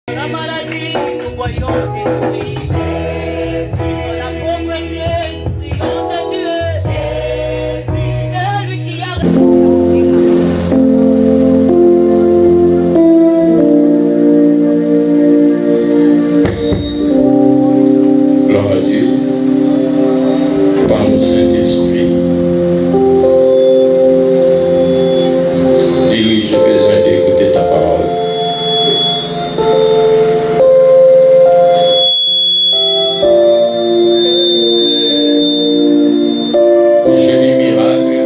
La maladie, nous voyons Jésus. Dans la pauvreté, nous prions de Dieu. C'est lui qui a... Gloire à Dieu. Par le Saint-Esprit. Dis-lui, j'ai besoin d'écouter ta parole. J'ai des miracles.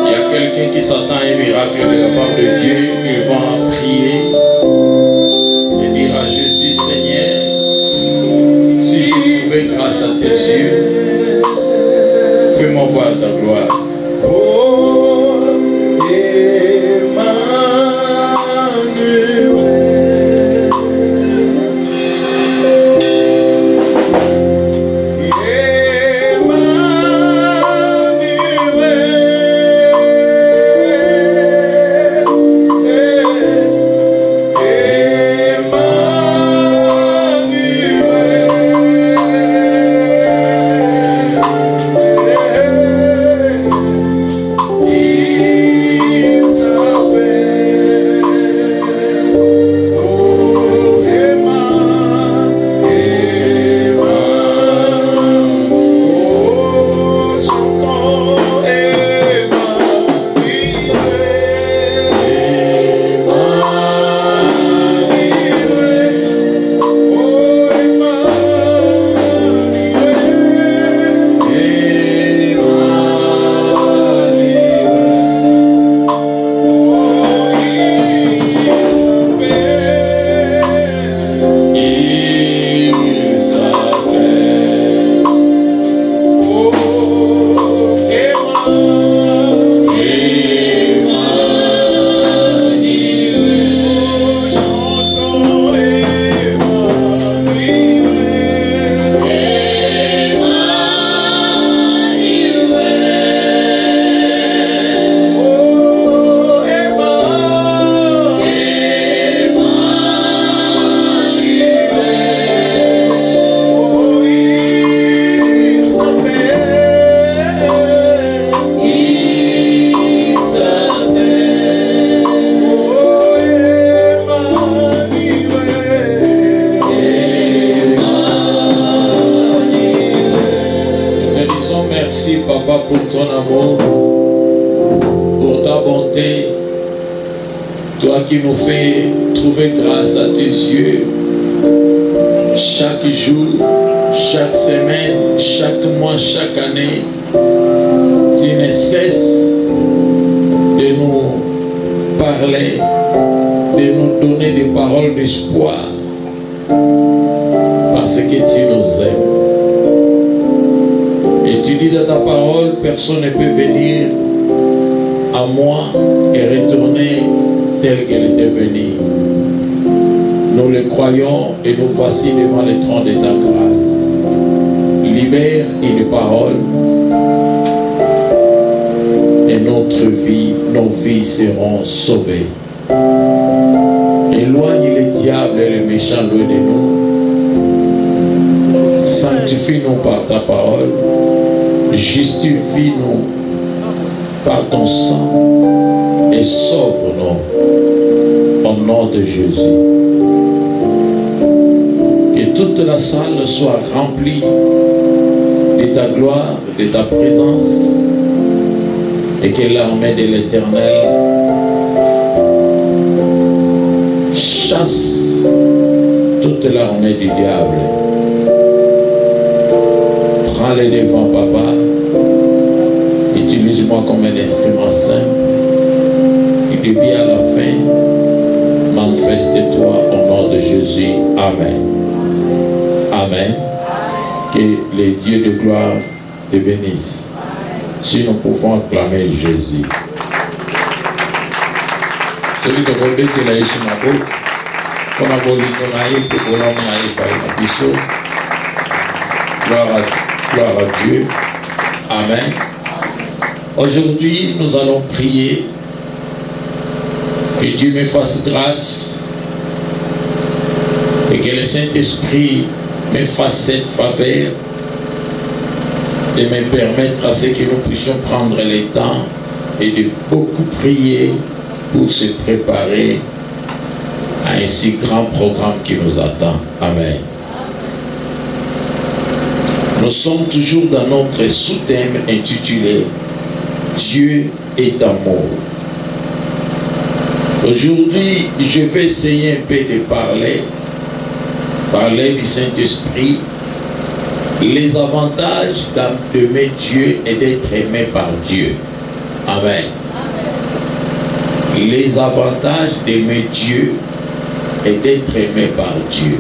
Il y a quelqu'un qui s'attend à un miracle de la part de Dieu. Il va prier et dire à Jésus, Seigneur, si j'ai trouvé grâce à tes yeux, fais-moi voir ta gloire. Merci Papa pour ton amour, pour ta bonté, toi qui nous fais trouver grâce à tes yeux chaque jour, chaque semaine, chaque mois, chaque année. Tu ne cesses de nous parler, de nous donner des paroles d'espoir parce que tu nous aimes. Et tu dis dans ta parole, personne ne peut venir à moi et retourner tel qu'elle était venue. Nous le croyons et nous voici devant le trône de ta grâce. Libère une parole et notre vie, nos vies seront sauvées. Éloigne les diables et les méchants loin de nous. Sanctifie-nous par ta parole. Justifie-nous par ton sang et sauve-nous au nom de Jésus. Que toute la salle soit remplie de ta gloire, de ta présence et que l'armée de l'Éternel chasse toute l'armée du diable. Prends les devants, Papa. Utilise-moi comme un instrument simple. Et depuis à la fin, manifeste-toi au nom de Jésus. Amen. Amen. Que les dieux de gloire te bénissent. Si nous pouvons acclamer Jésus. Celui de Robé qui l'a eu sur ma bouche, comme un bolino naïf, pour l'homme naïf par une épisode. Gloire à Dieu. Amen. Aujourd'hui, nous allons prier que Dieu me fasse grâce Et que le Saint-Esprit me fasse cette faveur de me permettre à ce que nous puissions prendre le temps et de beaucoup prier pour se préparer à un si grand programme qui nous attend. Amen. Nous sommes toujours dans notre sous-thème intitulé Dieu est amour. Aujourd'hui, je vais essayer un peu de parler du Saint-Esprit, les avantages d'aimer Dieu et d'être aimé par Dieu. Amen. Les avantages d'aimer Dieu et d'être aimé par Dieu.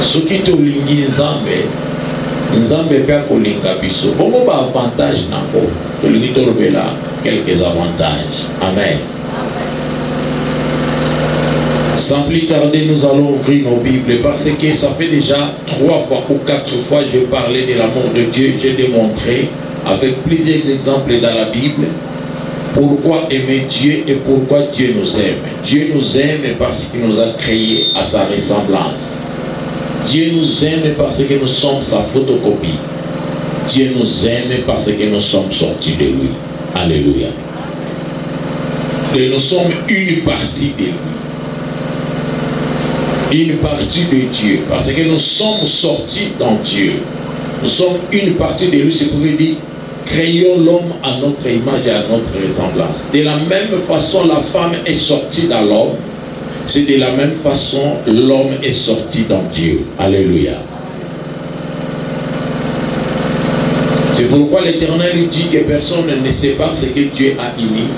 Ce qui te lingi Nzambe pe kolinga biso. Bongo ba avantage nango. To lingi to lobela quelques avantages. Amen. Sans plus tarder, nous allons ouvrir nos Bibles parce que ça fait déjà 3 fois ou 4 fois que j'ai parlé de l'amour de Dieu. J'ai démontré avec plusieurs exemples dans la Bible pourquoi aimer Dieu et pourquoi Dieu nous aime. Dieu nous aime parce qu'il nous a créés à sa ressemblance. Dieu nous aime parce que nous sommes sa photocopie. Dieu nous aime parce que nous sommes sortis de lui. Alléluia. Et nous sommes une partie de lui. Une partie de Dieu. Parce que nous sommes sortis dans Dieu. Nous sommes une partie de lui. C'est pour lui dire, créons l'homme à notre image et à notre ressemblance. De la même façon, la femme est sortie dans l'homme. C'est de la même façon, l'homme est sorti dans Dieu. Alléluia. C'est pourquoi l'Éternel dit que personne ne sait pas ce que Dieu a uni.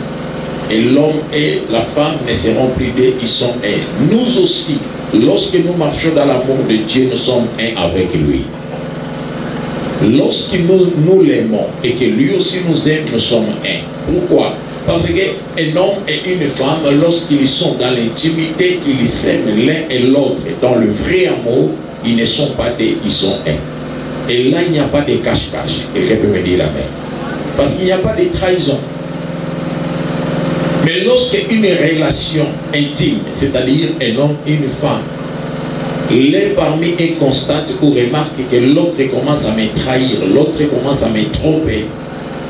Et l'homme et la femme ne seront plus deux, ils sont un. Nous aussi, lorsque nous marchons dans l'amour de Dieu, nous sommes un avec lui. Lorsque nous l'aimons et que lui aussi nous aime, nous sommes un. Pourquoi? Parce qu'un homme et une femme, lorsqu'ils sont dans l'intimité, ils s'aiment l'un et l'autre. Dans le vrai amour, ils ne sont pas deux, ils sont un. Et là, il n'y a pas de cache-cache. Quelqu'un peut me dire amen. Parce qu'il n'y a pas de trahison. Mais lorsqu'une relation intime, c'est-à-dire un homme et une femme, l'un parmi est constate ou remarque que l'autre commence à me trahir, l'autre commence à me tromper,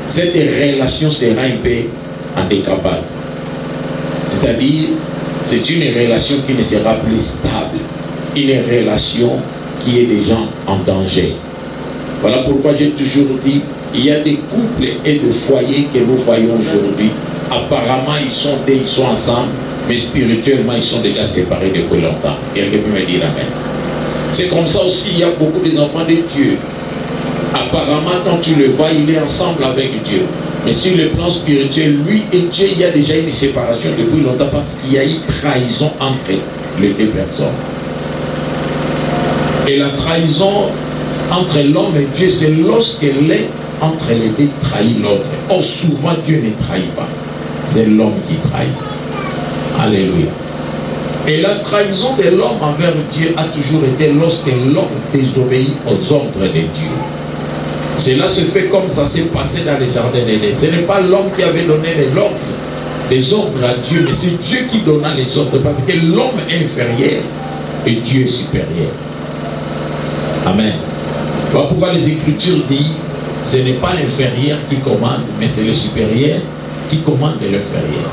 cette relation sera un peu handicapable. C'est-à-dire, c'est une relation qui ne sera plus stable, une relation qui est déjà en danger. Voilà pourquoi j'ai toujours dit, il y a des couples et des foyers que nous voyons aujourd'hui. Apparemment, ils sont deux, ils sont ensemble, mais spirituellement, ils sont déjà séparés depuis longtemps. Quelqu'un peut me dire amen. C'est comme ça aussi, il y a beaucoup des enfants de Dieu. Apparemment, quand tu le vois, il est ensemble avec Dieu. Mais sur le plan spirituel, lui et Dieu, il y a déjà une séparation depuis longtemps parce qu'il y a eu trahison entre les deux personnes. Et la trahison entre l'homme et Dieu, c'est lorsque l'un entre les deux trahit l'autre. Or, souvent, Dieu ne trahit pas. C'est l'homme qui trahit. Alléluia. Et la trahison de l'homme envers Dieu a toujours été lorsque l'homme désobéit aux ordres de Dieu. Cela se fait comme ça s'est passé dans le jardin d'Éden. Ce n'est pas l'homme qui avait donné les ordres à Dieu, mais c'est Dieu qui donna les ordres parce que l'homme est inférieur et Dieu est supérieur. Amen. Voilà pourquoi les Écritures disent ce n'est pas l'inférieur qui commande, mais c'est le supérieur qui commande l'inférieur.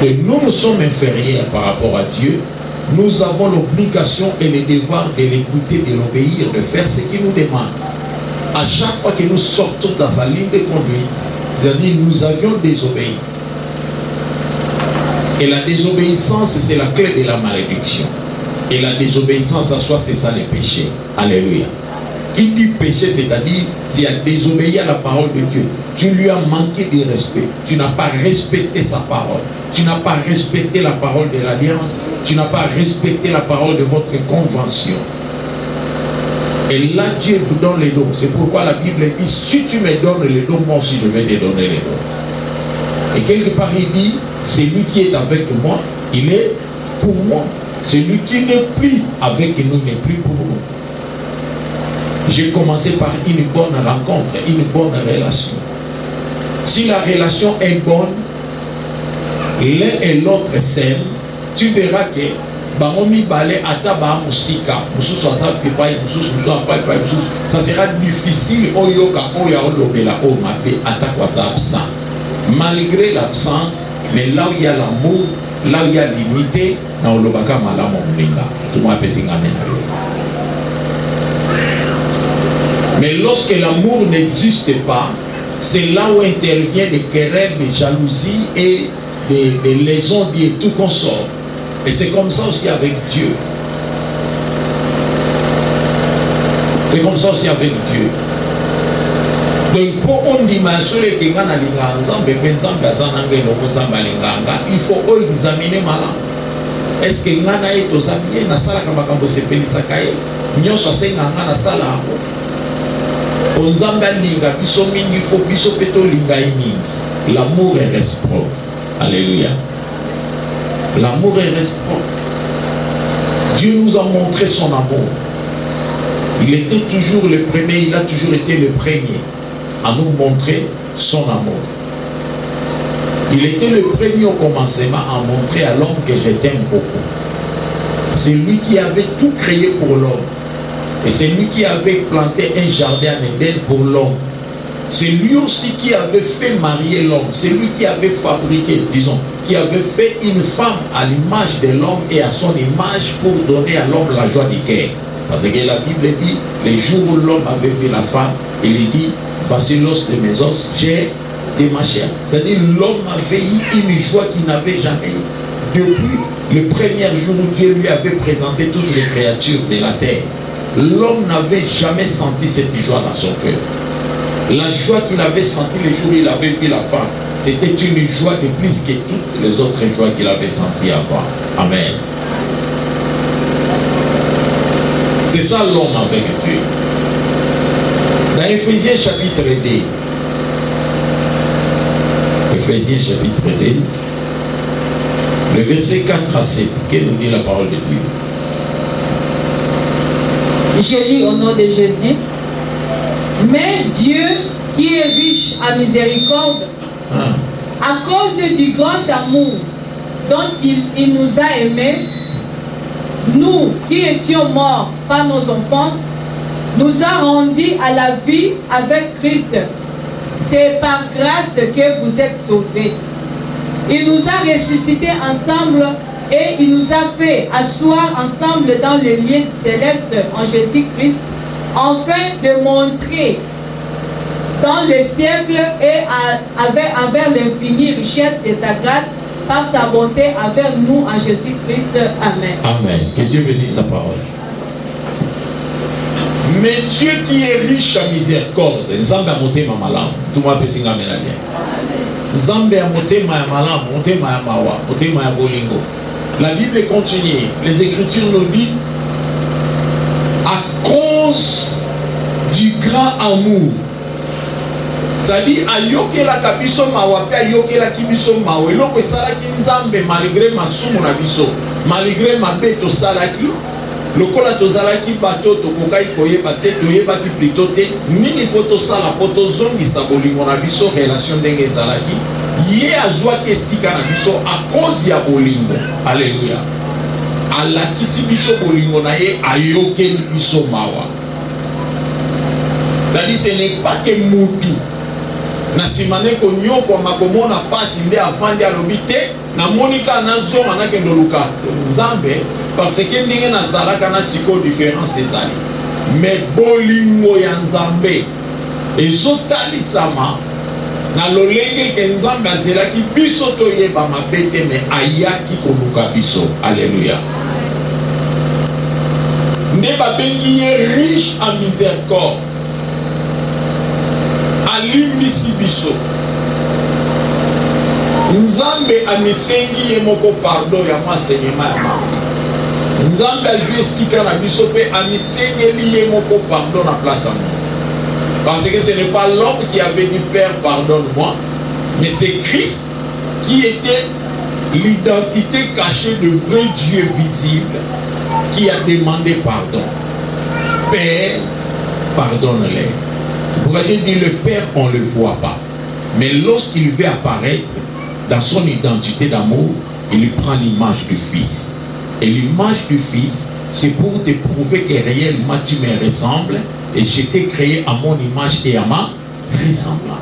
Et nous sommes inférieurs par rapport à Dieu. Nous avons l'obligation et le devoir de l'écouter, de l'obéir, de faire ce qu'il nous demande. À chaque fois que nous sortons dans sa ligne de conduite, c'est-à-dire nous avions désobéi. Et la désobéissance, c'est la clé de la malédiction. Et la désobéissance à soi, c'est ça le péché. Alléluia. Qui dit péché, c'est-à-dire tu as désobéi à la parole de Dieu. Tu lui as manqué de respect. Tu n'as pas respecté sa parole. Tu n'as pas respecté la parole de l'alliance. Tu n'as pas respecté la parole de votre convention. Et là, Dieu vous donne les dons. C'est pourquoi la Bible dit, si tu me donnes les dons, moi aussi je vais te donner les dons. Et quelque part, il dit, celui qui est avec moi, il est pour moi. Celui qui n'est plus avec nous n'est plus pour nous. J'ai commencé par une bonne rencontre, une bonne relation. Si la relation est bonne, l'un et l'autre s'aiment, tu verras que Bamomi Balé Ataba Moussika, Moussou Sosa Pipaï, Moussou Sosa Pipaï, ça sera difficile Oyoka Oya Olobela Omape Atakwaza absent. Malgré l'absence, mais là où il y a l'amour, là où il y a l'unité, dans Olobaka Malamo Mlinga. Tout le monde peut s'y gagner. Mais lorsque l'amour n'existe pas, c'est là où interviennent les querelles, les jalousies et des lésions et tout consort. Et c'est comme ça aussi avec Dieu. C'est comme ça aussi avec Dieu. Donc pour on dit il faut examiner malin. Est-ce que ngana est aux amis na sala kamakambo sepeli sakaye nyoso senga na sala onzamba linga biso mingi faut biso peto linga mingi. L'amour est réciproque. Alléluia. L'amour est réciproque. Dieu nous a montré son amour. Il était toujours le premier, il a toujours été le premier à nous montrer son amour. Il était le premier au commencement à montrer à l'homme que je t'aime beaucoup. C'est lui qui avait tout créé pour l'homme. Et c'est lui qui avait planté un jardin en Éden pour l'homme. C'est lui aussi qui avait fait marier l'homme. C'est lui qui avait fabriqué, disons, qui avait fait une femme à l'image de l'homme et à son image pour donner à l'homme la joie du cœur. Parce que la Bible dit, les jours où l'homme avait vu la femme, il dit, voici l'os de mes os, j'ai de ma chair. C'est-à-dire l'homme avait eu une joie qu'il n'avait jamais eu. Depuis le premier jour où Dieu lui avait présenté toutes les créatures de la terre, l'homme n'avait jamais senti cette joie dans son cœur. La joie qu'il avait sentie le jour où il avait vu la femme, c'était une joie de plus que toutes les autres joies qu'il avait senties avant. Amen. C'est ça l'homme avec Dieu. Dans Éphésiens chapitre 2, Éphésiens chapitre 2, le verset 4 à 7, qu'est-ce que nous dit la parole de Dieu? Je lis au nom de Jésus. Mais Dieu, qui est riche à miséricorde, à cause du grand amour dont il nous a aimés, nous qui étions morts par nos enfances, nous a rendus à la vie avec Christ. C'est par grâce que vous êtes sauvés. Il nous a ressuscités ensemble et il nous a fait asseoir ensemble dans le lieu céleste en Jésus-Christ, afin de montrer dans le siècle et avec l'infinie richesse de sa grâce par sa bonté avec nous en Jésus-Christ. Amen. Amen. Que Dieu bénisse sa parole. Mais Dieu qui est riche en miséricorde, Nzambe a monté ma malam, tout le monde peut s'y amener. Nzambe a monté ma malam, monté ma mawa, monté ma bolingo. La Bible continue. Les Écritures nous disent, à cause du grand amour, c'est-à-dire ayoke la kabiso mawa pe ayoke la kibiso mawa eloko esalaki Nzambe malgré masumu na biso, malgré mabe tosalaki, lokola tozalaki bato tokokai koyeba te, toyebaki plutôt te nini fo tosala po tozongisa bolingo na biso relation ndenge ezalaki, ye azwaki esika na biso à cause ya bolingo. Alléluia. Alakisi biso bolingo na ye, ayokeli biso mawa. C'est-à-dire ce n'est pas que mutu na simane ko nyoko makomona pasi nde afandi alobi te na monika na zonga na kendo luka Nzambe parce que ndenge na zalaka na siko différence ezali, mais bolingo ya Nzambe ezotalisama na lolenge ke Nzambe azelaki biso toyeba mabe te, mais ayaki koluka biso. Alléluia. Nde babengi ye riche en miséricorde, alimbisi biso. Nzambe amisengi ye moko pardon ya enseignement ya mama. Nzambe azwi sika na biso pe amisengeli ye moko pardon na place à moi. Parce que ce n'est pas l'homme qui avait dit Père pardonne-moi, mais c'est Christ qui était l'identité cachée de vrai Dieu visible qui a demandé pardon. Père, pardonne-les. Pourquoi Dieu dit le Père, on ne le voit pas. Mais lorsqu'il veut apparaître dans son identité d'amour, il prend prend l'image du Fils. Et l'image du Fils, c'est pour te prouver que réellement tu me ressembles et je t'ai créé à mon image et à ma ressemblance.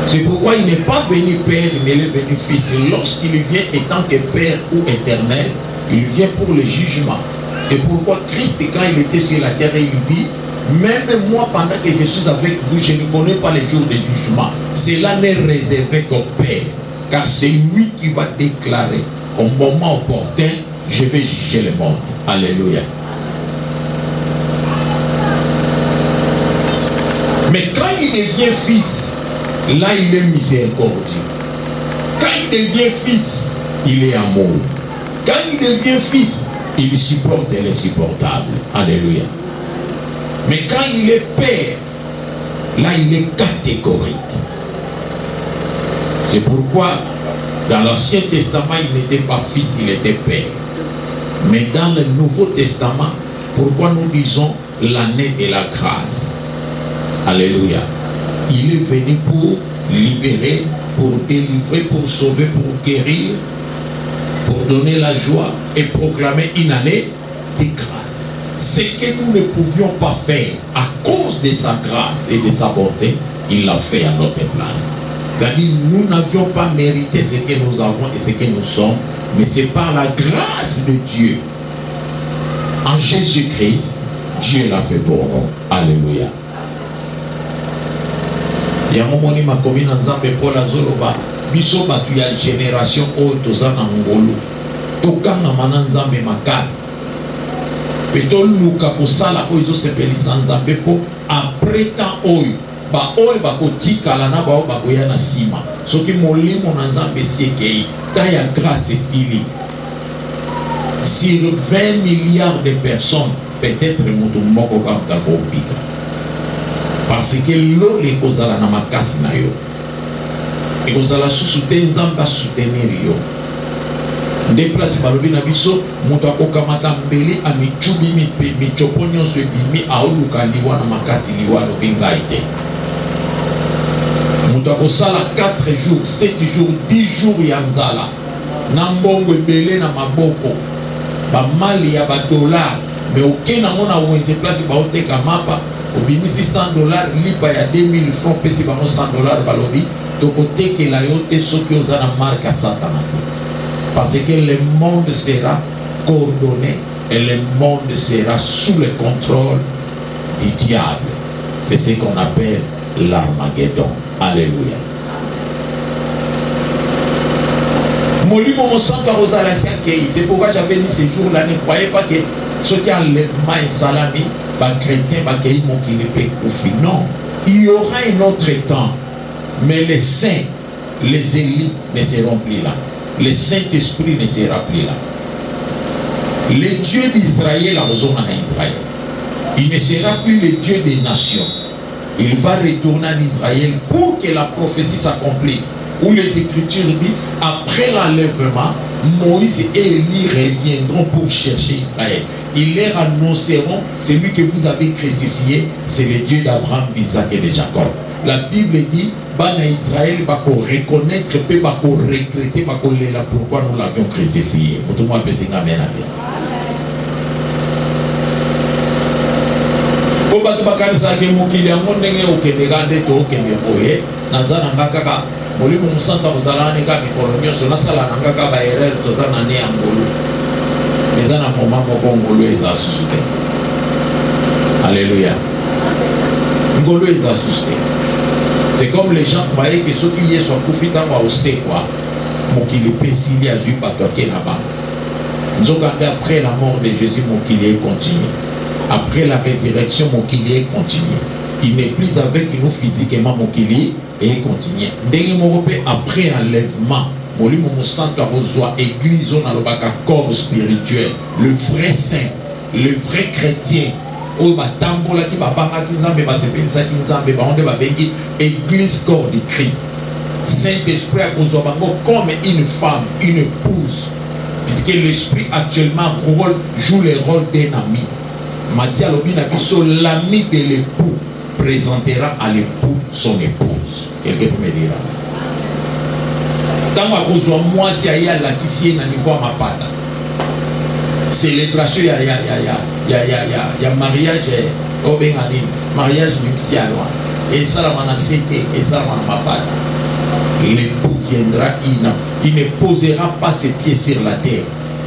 C'est pourquoi il n'est pas venu Père, mais il est venu Fils. Lorsqu'il vient étant que Père ou éternel, il vient pour le jugement. C'est pourquoi Christ, quand il était sur la terre, il dit, même moi, pendant que je suis avec vous, je ne connais pas les jours de jugement. Cela n'est réservé qu'au Père, car c'est lui qui va déclarer au moment opportun, je vais juger le monde. Alléluia. Mais quand il devient Fils, là il est miséricordieux. Quand il devient Fils, il est amour. Quand il devient Fils, il supporte l'insupportable. Alléluia. Mais quand il est Père, là il est catégorique. C'est pourquoi dans l'Ancien Testament il n'était pas Fils, il était Père. Mais dans le Nouveau Testament, pourquoi nous disons l'année de la grâce? Alléluia. Il est venu pour libérer, pour délivrer, pour sauver, pour guérir, pour donner la joie et proclamer une année de grâce. Ce que nous ne pouvions pas faire à cause de sa grâce et de sa bonté, il l'a fait à notre place. C'est-à-dire nous n'avions pas mérité ce que nous avons et ce que nous sommes, mais c'est par la grâce de Dieu. En Jésus-Christ, Dieu l'a fait pour nous. Alléluia. Yango moni makomi na nzambe Paul azoloba biso batu ya génération oyo toza na ngolu tokangama na nzambe makasi pe toluka kosala oyo ezosepelisa nzambe mpo après temps oyo baoyo bakotikala na bao bakoya na nsima soki molimo na nzambe esi ekei ta ya grâce esili sur 20 milliards de personnes peut-être moto moko kamuka kobika. Parce que l'eau est kozala na makasi na yo. Et kozala susu-te nzamba soutenir yo. Nde place balobi na biso moto akokamata mbeli amichubi michopo nyonso ebimi aoluka liwa na makasi liwa lobi ngai te. Moto akosala 4 jours, 7 jours, 10 jours ya nzala. Na mbongo ebele na maboko. Ba mali ya ba dollar. Mais aucun nango na wenze place ba oteka mapa. Obimisi $100 lipa ya 2000 francs pesi bango $100 balobi tokote ke la yote soki oza na marque à Satan. Parce que le monde sera coordonné et le monde sera sous le contrôle du diable. C'est ce qu'on appelle l'Armageddon. Alléluia. Molimo mosanto rozala siakei. C'est pourquoi j'avais dit ce jour-là, ne croyez pas que ce qui enlèvement et salami chrétien, non, il y aura un autre temps, mais les saints, les élites ne seront plus là. Le Saint-Esprit ne sera plus là. Le Dieu d'Israël a besoin d'Israël. Il ne sera plus le Dieu des nations. Il va retourner en Israël pour que la prophétie s'accomplisse. Où les Écritures disent, après l'enlèvement, Moïse et Élie reviendront pour chercher Israël. Ils leur annonceront, celui que vous avez crucifié, c'est le Dieu d'Abraham, d'Isaac et de Jacob. La Bible dit, Bana Israël va reconnaître, va regretter, va pourquoi nous l'avions crucifié. Tout le monde peut s'y amener à bien. Batu bakanisa ke mokili ya mondenge okende gande to okende boye nazana ngaka molimo musanta kozala ne ka mikolo nyonso nasala ngaka ba erreur tozana ne ya ngolu ezana moma moko ngolu eza susuke. Alléluia. Ngolu eza susuke. C'est comme les gens croyaient que ceux qui y sont kufita wa ose quoi mokili pesili azui patoke na ba nzokande après la mort de Jésus mokili continue. Après la résurrection, mon kili continue. Il n'est plus avec nous physiquement, mon kili et continue. Après enlèvement, mon santo a besoin église, on a le corps spirituel, le vrai saint, le vrai chrétien. Église corps de Christ. Saint-Esprit a besoin comme une femme, une épouse. Puisque l'esprit actuellement joue le rôle d'un ami. Matthieu Lobina Bisso, l'ami de l'époux, présentera à l'époux son épouse. Quelqu'un peut me dire. Tant à cause de moi, si il y a la qui s'y est à niveau ma pata. Célébration, il y a mariage, au Bengali, mariage du Kialoa. Et ça, la c'était, et ça, la pata. L'époux viendra, il ne posera pas ses pieds sur la terre.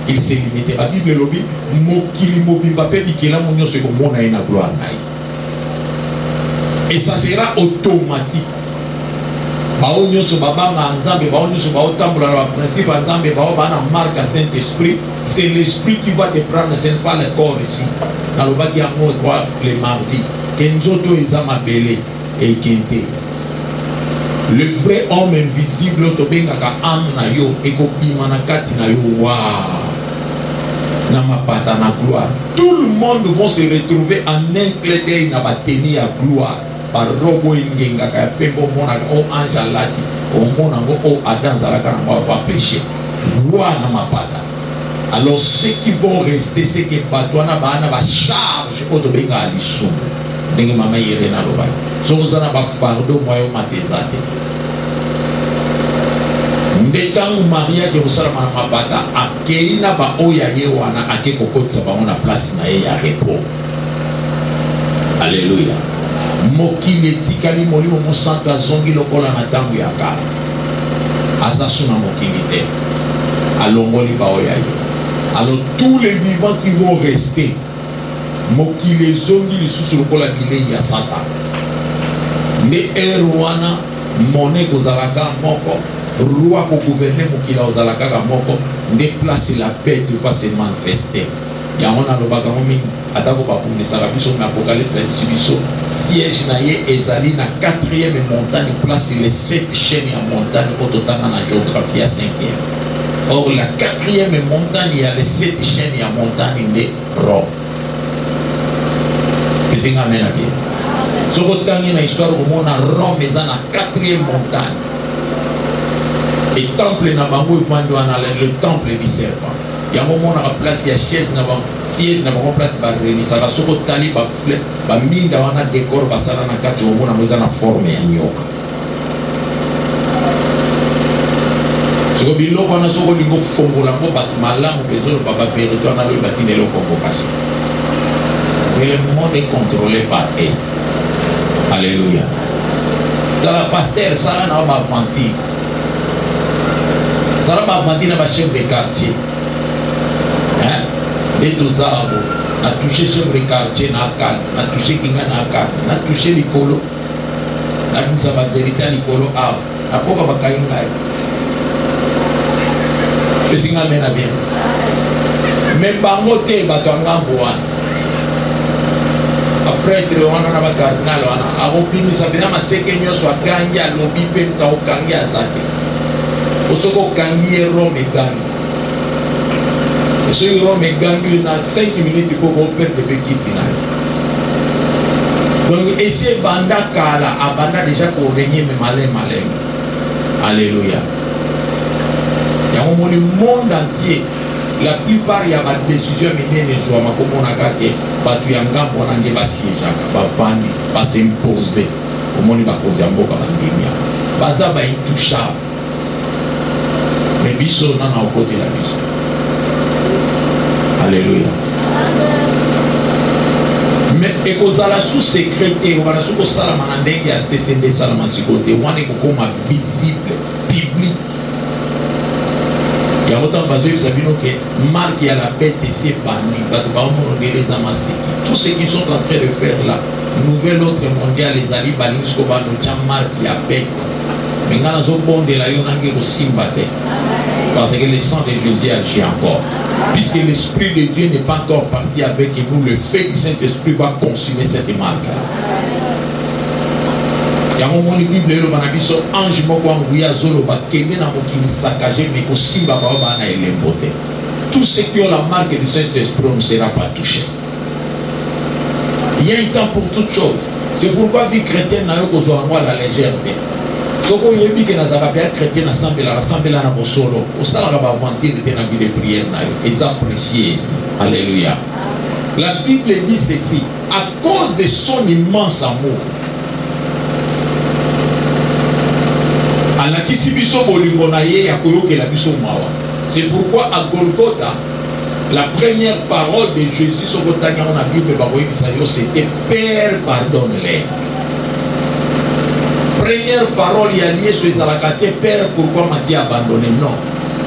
Il se limitera. Bible lobby, mokili mobimbape, bikela monyo se comme on a une gloire. Et ça sera automatique. Baonyo so babanga nzambe, baonyo so baotambula la principe nzambe, baobana marque à Saint-Esprit. C'est l'esprit qui va te prendre, ce n'est pas le corps ici. Dans le bas qui a mot quoi les mardis. Kenzoto ezama belé et kente. Le vrai homme invisible, tobengaka âme na yo, ekobima na kati na yo, waouh. Na mapata na gloire. Tout le monde va se retrouver en un clin d'œil na bateni à gloire. Par robo ingenga ka pembo mona o anja lati o mona o Adam zalaka na va pécher. Gloire na mapata. Alors ceux qui vont rester, c'est que batwana bana va charge o tobenga alisu. Ndenge mama yere na loba. Sozana ba fardo moyo matezate. Ndetangu mariage osala na mapata akeina ba oya ye wana ake kokotsa ba na place na ye ya repos. Alléluia. Mokili etikali molimo mosantu azongi lokola na tangu ya kala. Azasu na mokili te. Alongoli ba oya ye. Alors tous les vivants qui vont rester, mokili ezongi lisusu lokola bilei ya Satan. Ne erwana monnaie kozalaka moko. Roi pour gouverner mokili ozalaka moko. Ne place la paix qui va se manifester. Yamona lobaka momi atako ba punisaka biso na apocalypse biso siège na ye ezali na 4e montagne place les 7 chaînes ya montagne ototana na géographie ya 5e. Or la 4e montagne il y a les 7 chaînes ya montagne de Rome. Qu'est-ce que amène à bien? Ce que tangi na histoire au monde Rome est na 4e montagne. Et temple na bango ifando na le temple du serpent. Il y a un moment où on a place, il y a chaise, siège, on a place, il y a un soko tali, il y a un mine, il y a un décor, il y a un cadre, il y a une forme, il y a un nyoka. Ce que bilo on a soko lingo fongo lango bat malam ou besoin papa faire retour na le batine le convocation. Mais le monde est contrôlé par eux. Alléluia. Dans la pasteur ça là na ba vanti. Ça là ba vanti na ba chef de quartier. Et tous arbres, a touché chef de quartier, n'a touché Kinga, n'a touché l'icolo, n'a mis sa vérité à l'icolo, n'a pas bakaïnga. Je suis un bien. Mais par moté, batanga boan. Après, on a un cardinal, on a opini, ça veut dire que c'est que nous sommes gagné à l'obi, puis nous avons gagné à Zaki. Au second, gagné Rome et Gagné. Si Rome est gagné dans 5 minutes, il faut perdre le petit. Donc, essayer banda kala, abanda déjà pour régner, mais malin. Alléluia. Il y a un moment, le monde entier, la plupart, il y a des décisions, mais il y a des choses, comme on a gagné, il y a un gars pour aller siéger, vendre, s'imposer. Au monde, il va poser un peu comme un demi. Baza va intouchable. Mais biso, non, au côté de la biso. Alléluia. Mais et qu'on a la sous-sécrété, on a la sous-salamandé qui a cessé de salamansicoté, on est comme visible, public. Il y a autant de choses que Marc et la bête et ses bannis, tous ceux qui sont en train de faire là, nouvelle ordre mondial, les alliés balins, comme Marc et la bête. Mais quand on a bon de la yonangue aussi batté. Parce que le sang de Jésus agit encore. Puisque l'Esprit de Dieu n'est pas encore parti avec nous, le fait du Saint-Esprit va consumer cette marque. Il y a un moment où la Bible est là, ange moko envoyé zolo ba kende na mokili saccagé mais aussi ba ba na elemboté. Tous ceux qui ont la marque du Saint-Esprit ne seront pas touchés. Il y a un temps pour toutes choses. C'est pourquoi vie chrétienne n'a eu besoin de la légèreté. Ce qu'on y a dit que dans la vie chrétienne, l'assemblée na bosolo, au salon va vanter de la vie de prière et ça précieuse. Alléluia. La Bible dit ceci, à cause de son immense amour, à la alakisi biso bolingo na ye ya koyokela biso mawa. C'est pourquoi à Golgotha, la première parole de Jésus sur la Bible, c'était Père, pardonne-les. Première parole, il y a lié sur les alakatés, Père, pourquoi m'a-t-il abandonné? Non.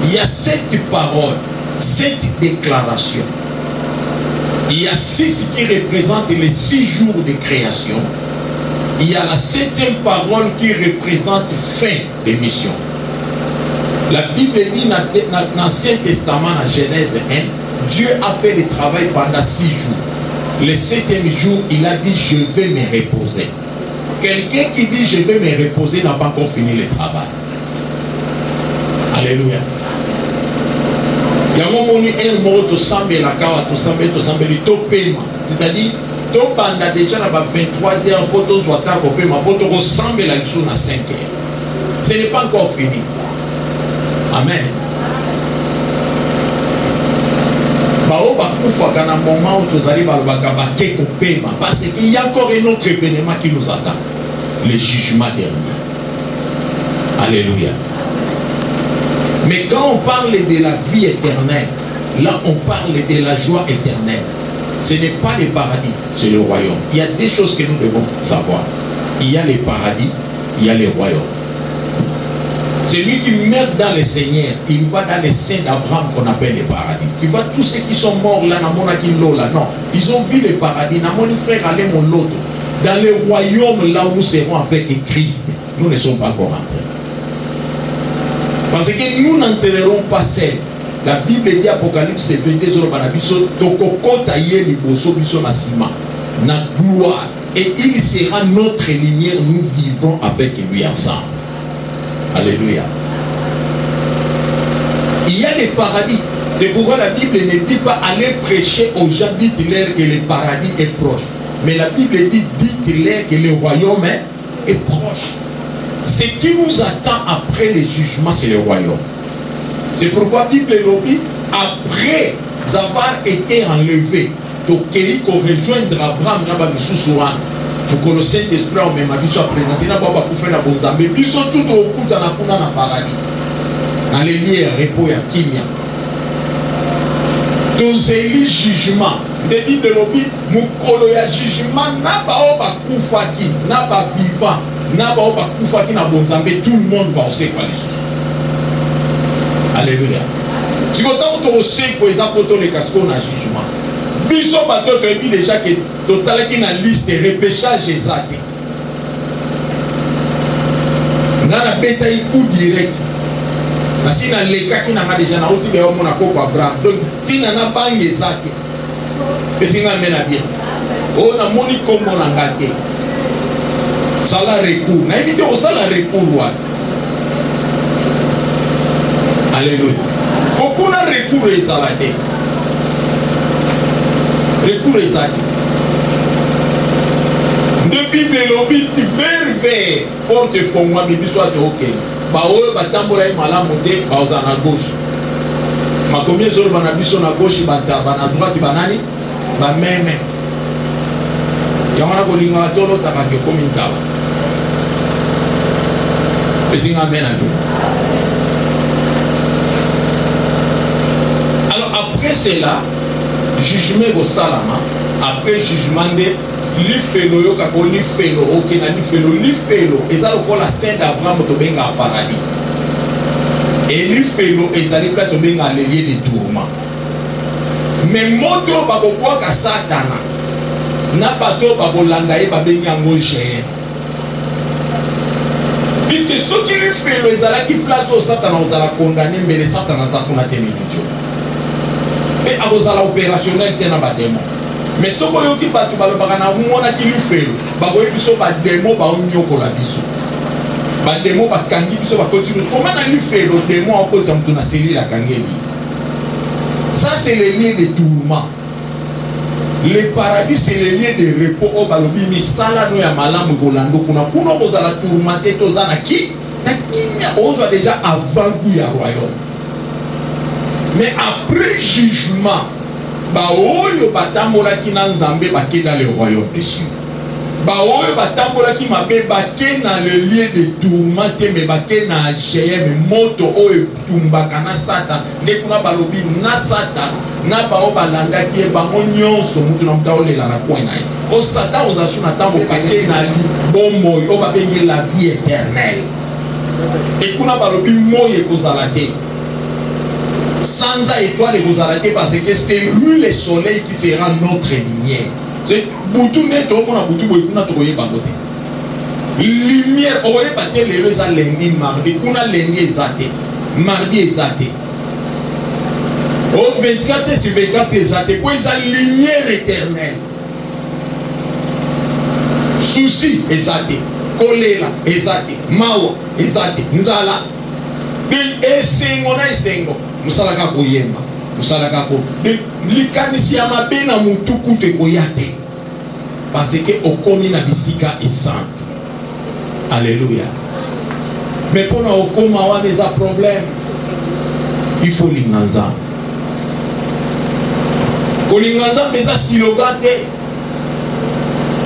Il y a 7 paroles, 7 déclarations. Il y a 6 qui représentent les 6 jours de création. Il y a la 7e parole qui représente fin de mission. La Bible dit dans l'Ancien Testament, dans Genèse 1, Dieu a fait le travail pendant 6 jours. Le 7e jour, il a dit, je vais me reposer. Quelqu'un qui dit, je vais me reposer, n'a pas encore fini le travail. Alléluia. Il y a un moment où un mot, tu sembles la carte, tu sembles le paiement. C'est-à-dire, tu as déjà 23 heures pour te voir au paiement, pour te ressembler la leçon à 5 heures. Ce n'est pas encore fini. Amen. Parce qu'il y a encore un autre événement qui nous attend. Le jugement dernier. Alléluia. Mais quand on parle de la vie éternelle, là on parle de la joie éternelle. Ce n'est pas le paradis, c'est le royaume. Il y a des choses que nous devons savoir. Il y a le paradis, il y a le royaume. Celui qui meurt dans le Seigneur, il va dans les saints d'Abraham qu'on appelle le paradis. Tu vois, tous ceux qui sont morts là, non, ils ont vu le paradis. Mon frère allait mon l'autre. Dans le royaume, là où nous serons avec Christ, nous ne sommes pas encore entrés. Parce que nous n'entrerons pas seuls. La Bible dit Apocalypse 22, na gloire. Et il sera notre lumière, nous vivrons avec lui ensemble. Alléluia. Il y a le paradis. C'est pourquoi la Bible ne dit pas aller prêcher aux gens, dites-leur que le paradis est proche. Mais la Bible dit, dites-leur que le royaume est proche. Ce qui nous attend après le jugement, c'est le royaume. C'est pourquoi la Bible dit, après avoir été enlevé, donc qu'on rejoindre Abraham, pour que le Saint-Esprit en même avis soit présenté, n'a pas pour faire la bonne zambé. Ils sont tout au bout dans la paradis. Dans les liens, repos et kimia. Tous les jugements. De dit de l'obi, mukolo ya jugement, n'a pas au bakufaki, n'a pas vivant, n'a pas au bakufaki, n'a bon zambé, tout le monde va aussi quoi les choses. Alléluia. Si vous avez aussi pour exemple les cascos dans le jugement. Biso bateau te dit déjà que total qui na liste repêchage exact. Nana bétail coup direct. Na sina les cas qui n'a déjà na outil de homme na ko Abraham. Donc tina na bangi exact. Pesinga mena bien. Oh na moni comme na ngate. Sala recours. Na éviter au sala recours wa. Alléluia. Beaucoup na recours exact. Recours exact. Depuis le lobby, vers porte fond-moi, mais soit ok. Baoyo batambola malamote, baoza na gauche. Ma combien zolo banabiso na gauche, bana droite, banani, ba même. Yamana kolinga tolo takake komintaba. Pesinga mena do. Alors après cela, jugement au salama, après jugement de l'ifelo yo kako l'ifelo ok na l'ifelo eza lokola saint d'Abraham to benga paradis et l'ifelo ezali ka to benga le lieu de tourment. Mais moto bakokwa ka satana na bato bakolanda ye babenga ngo géant. Puisque ceux qui l'ifelo ezala ki place au satana ozala condamné mais le satana za kuna teni dijo. Et à vos opérationnels tena ba démon. Mais ce qu'on yoki batu balobaka na mona ki lufelo, ba ko biso ba démon ba onyoko la biso. Ba démon ba kangi biso ba continue. Comment na lufelo démon ko tsamtu na seli la kangeli. Ça c'est le lieu de tourment. Le paradis c'est le lieu de repos au balobi misala no ya malamu kolando kuna kuno kozala tourmenté tozana ki na kinya ozo déjà avant du royaume. Mais après jugement, baoyo batambola ki na nzambe bakenda le royaume des cieux. baoyo batambola ki mabe bake na le lieu de tourment te me bake na GM moto oyo tumbaka na Satan nde kuna balobi na Satan na bao balanda ki bango nyonso mutu na mtaolela na coin na ye o Satan ozasu na tambo bake na li bombo o babengi la vie éternelle et kuna balobi moye kozala te sans étoile kozala te parce que c'est lui le soleil qui sera notre lumière. Boutou neto mona boutou boy kuna to koyeba kote lumière oye baté lelo za lundi mardi kuna lundi ezate mardi ezate au 24 sur 24 ezate pour eza lumière éternelle souci ezate kolela ezate mawa ezate nzala esengo na esengo musalaka koyemba musalaka ko likanisi ya mabe na mutuku te koyate parce que okomi na bisika esante. Alléluia. Mais pour na okoma wana eza problème, il faut linganza kolinganza eza siloga te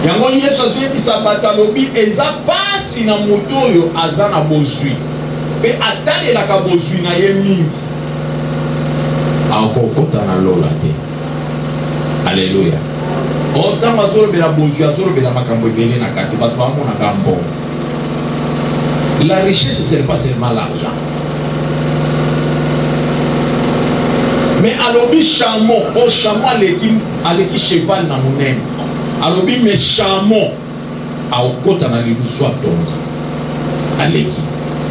yango Yesu azwebisa bato alobi eza pasi na moto oyo aza na bozwi mpe atalelaka bozwi na ye mingi akokota na lola te. Alléluia. Ntango azolobela bozwi azolobela makambo ebele na kati bato bamonaka mbongo. La richesse ce n'est pas seulement l'argent, mais alobi chameau o chameau aleki cheval na monene alobi me chameau aokota na libuso atonga aleki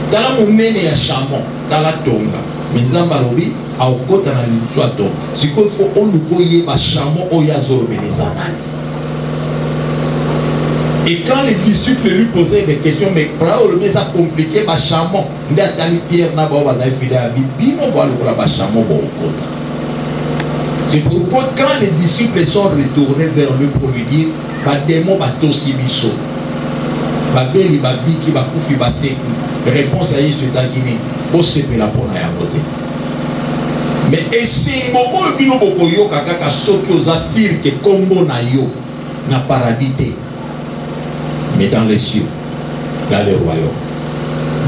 tala monene ya chameau tala tonga mais nzambe alobi aokota na libuso atonga sikoyo fo oluka oyeba chameau oyo azolobela eza nani. Et quand les disciples lui posaient des questions, mais le ça compliqué, bah chameau, il a tali Pierre n'a pas filé à Bibino, voilà le chameau bon. C'est pourquoi quand les disciples sont retournés vers lui pour lui dire, bah démon bah tosi biso, bah beli bah biki bah koufi bah seku, réponse à Yesu ezakini, au sepe la pona ya côté. Mais et si moment bino boko yo kaka soki oza cirque kombo na yo na paradis. Mais dans les cieux, dans le royaume.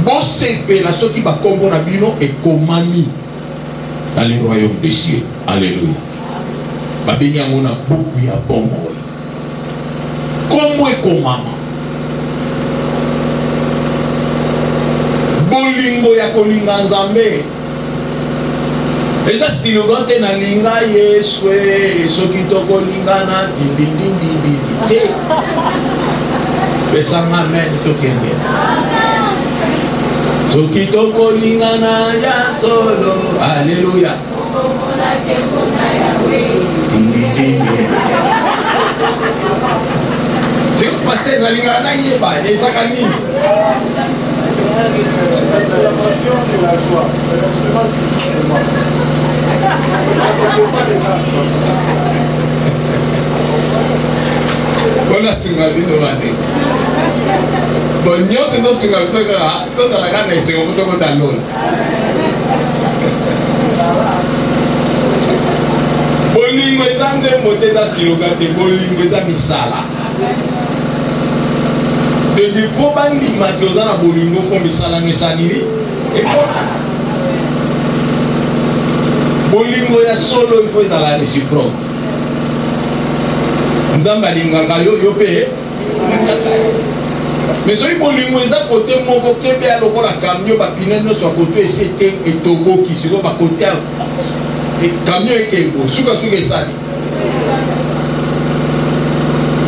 Bon sepe la soki ba kombo na bino et komami dans le royaume des cieux. Alléluia. Ba benya mona beaucoup ya bongo. Kombo e komama. Bolingo ya kolinga nzambe. Eza silogante na linga Yesu soki to kolingana dindindindi te. Pesanga amen tokende. Soki toko lingana ya solo. Alléluia. C'est que pasteur na lingana yeba ezaka nini? C'est la passion et la joie. C'est l'instrument du jugement. C'est pas des grâces. Bona tsunga biso bande. Bon nyonso ndo tsunga biso kaka tozala kaka na esengo po tokota lola. Bolingo eza nzembo te eza siloka te, bolingo eza misala. Depuis po bandimaki oza na bolingo fo misala no esalili epona. Bolingo ya solo il faut ezala réciproque. Nzamba linganga yo pe mais soki bolingo eza kote moko kebe ya lokola camion bapine nyonso ya kote esi ete etoboki siko bakote camion ekembo sukasuka esali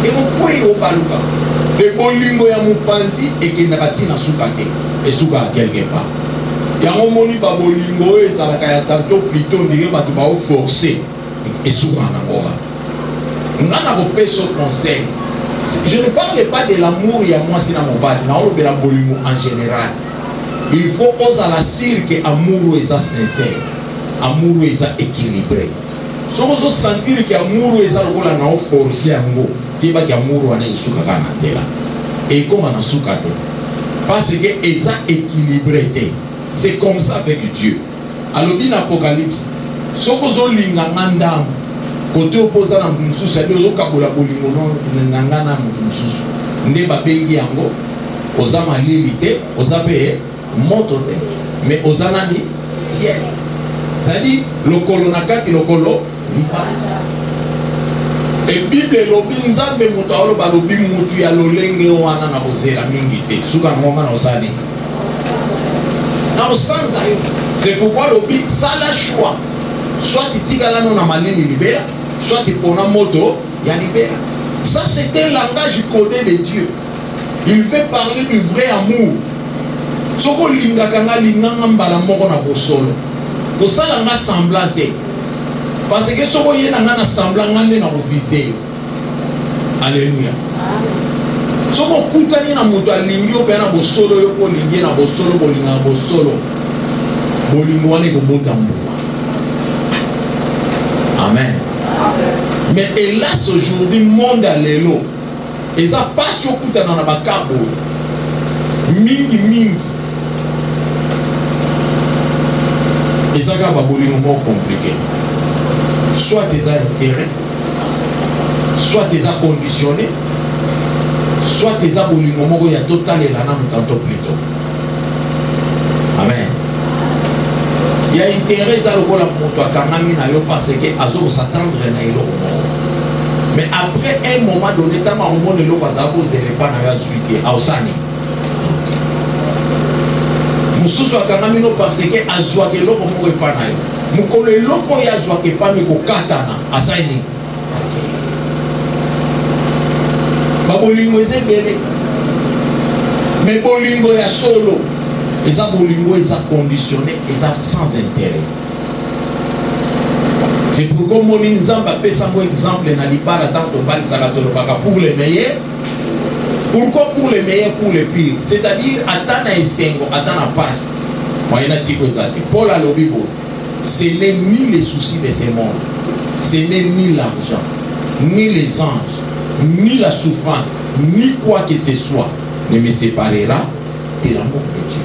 ekokwei obaluka de bolingo ya mopanzi ekendaka ntina suka te esukaka quelque part yango moni babolingo oyo ezalaka ya tanto plutôt ndenge bato baoforce esukaka nangoka. Conseil. Je ne parle pas de l'amour et à moi c'est mon bal, en général. Il faut oser la cirque amour et sincère, amour et équilibré. Si vous sentez que amour et forcé amour, qui va amour et comme on a soukate, parce que eza équilibré, c'est comme ça avec Dieu. Alors dans l'Apocalypse, si vous avez côté opposé na mususu, c'est-à-dire ozokabola bolingo na ngana mususu. nde babengi yango oza malili te oza pe moto te mais oza nani ciel c'est-à-dire lokolo na kati lokolo libanda et Bible elobi nzambe moto aoloba lobi mutu ya lolenge wana na kozela mingi te suka na ngoma na osali na osanza yo c'est pourquoi lobi sala choix soit titikala no na malili libera soit pona moto ya libera. Ça c'est un langage codé de Dieu. Il veut parler du vrai amour. Soko lingaka nga linganga mbala moko na bosolo kosala nga semblant te parce que soko ye na nga na semblant nga nde na kovize. Alléluia. Soko kutani na moto alingi yo pe na bosolo yo ko lingi na bosolo bolinga bosolo bolingo wana kobota mbuwa. Amen. Mais hélas aujourd'hui monde à l'élo et ça passe sur kutana na bakabo mingi mingi et ça va bolingo mo compliqué. Soit tes intérêts, soit tes conditionné, soit tes bolingo moko ya total et la nam tantôt plutôt. Amen. Il y a intérêt à le parce que azo s'attendre na ilo. Mais après un moment donné, quand on monde le bazabo pas na ya suite à osani. Mususu akangamino parce que azwa ke loko mo pa na yo. Mukolo loko ya azwa ke pa mi ko katana asaini. Ba bolingo ezebele. Mais bolingo ya solo. Les abolingo, ils sont conditionnés, ils sont sans intérêt. C'est pourquoi mon exemple a fait un exemple dans l'Ibara tant pour les meilleurs. Pourquoi pour les meilleurs, pour les pires? C'est-à-dire, attends à Essengo, attends à passe. Paul a l'obibo. Ce n'est ni les soucis de ce monde, ce n'est ni l'argent, ni les anges, ni la souffrance, ni quoi que ce soit ne me séparera de l'amour de Dieu.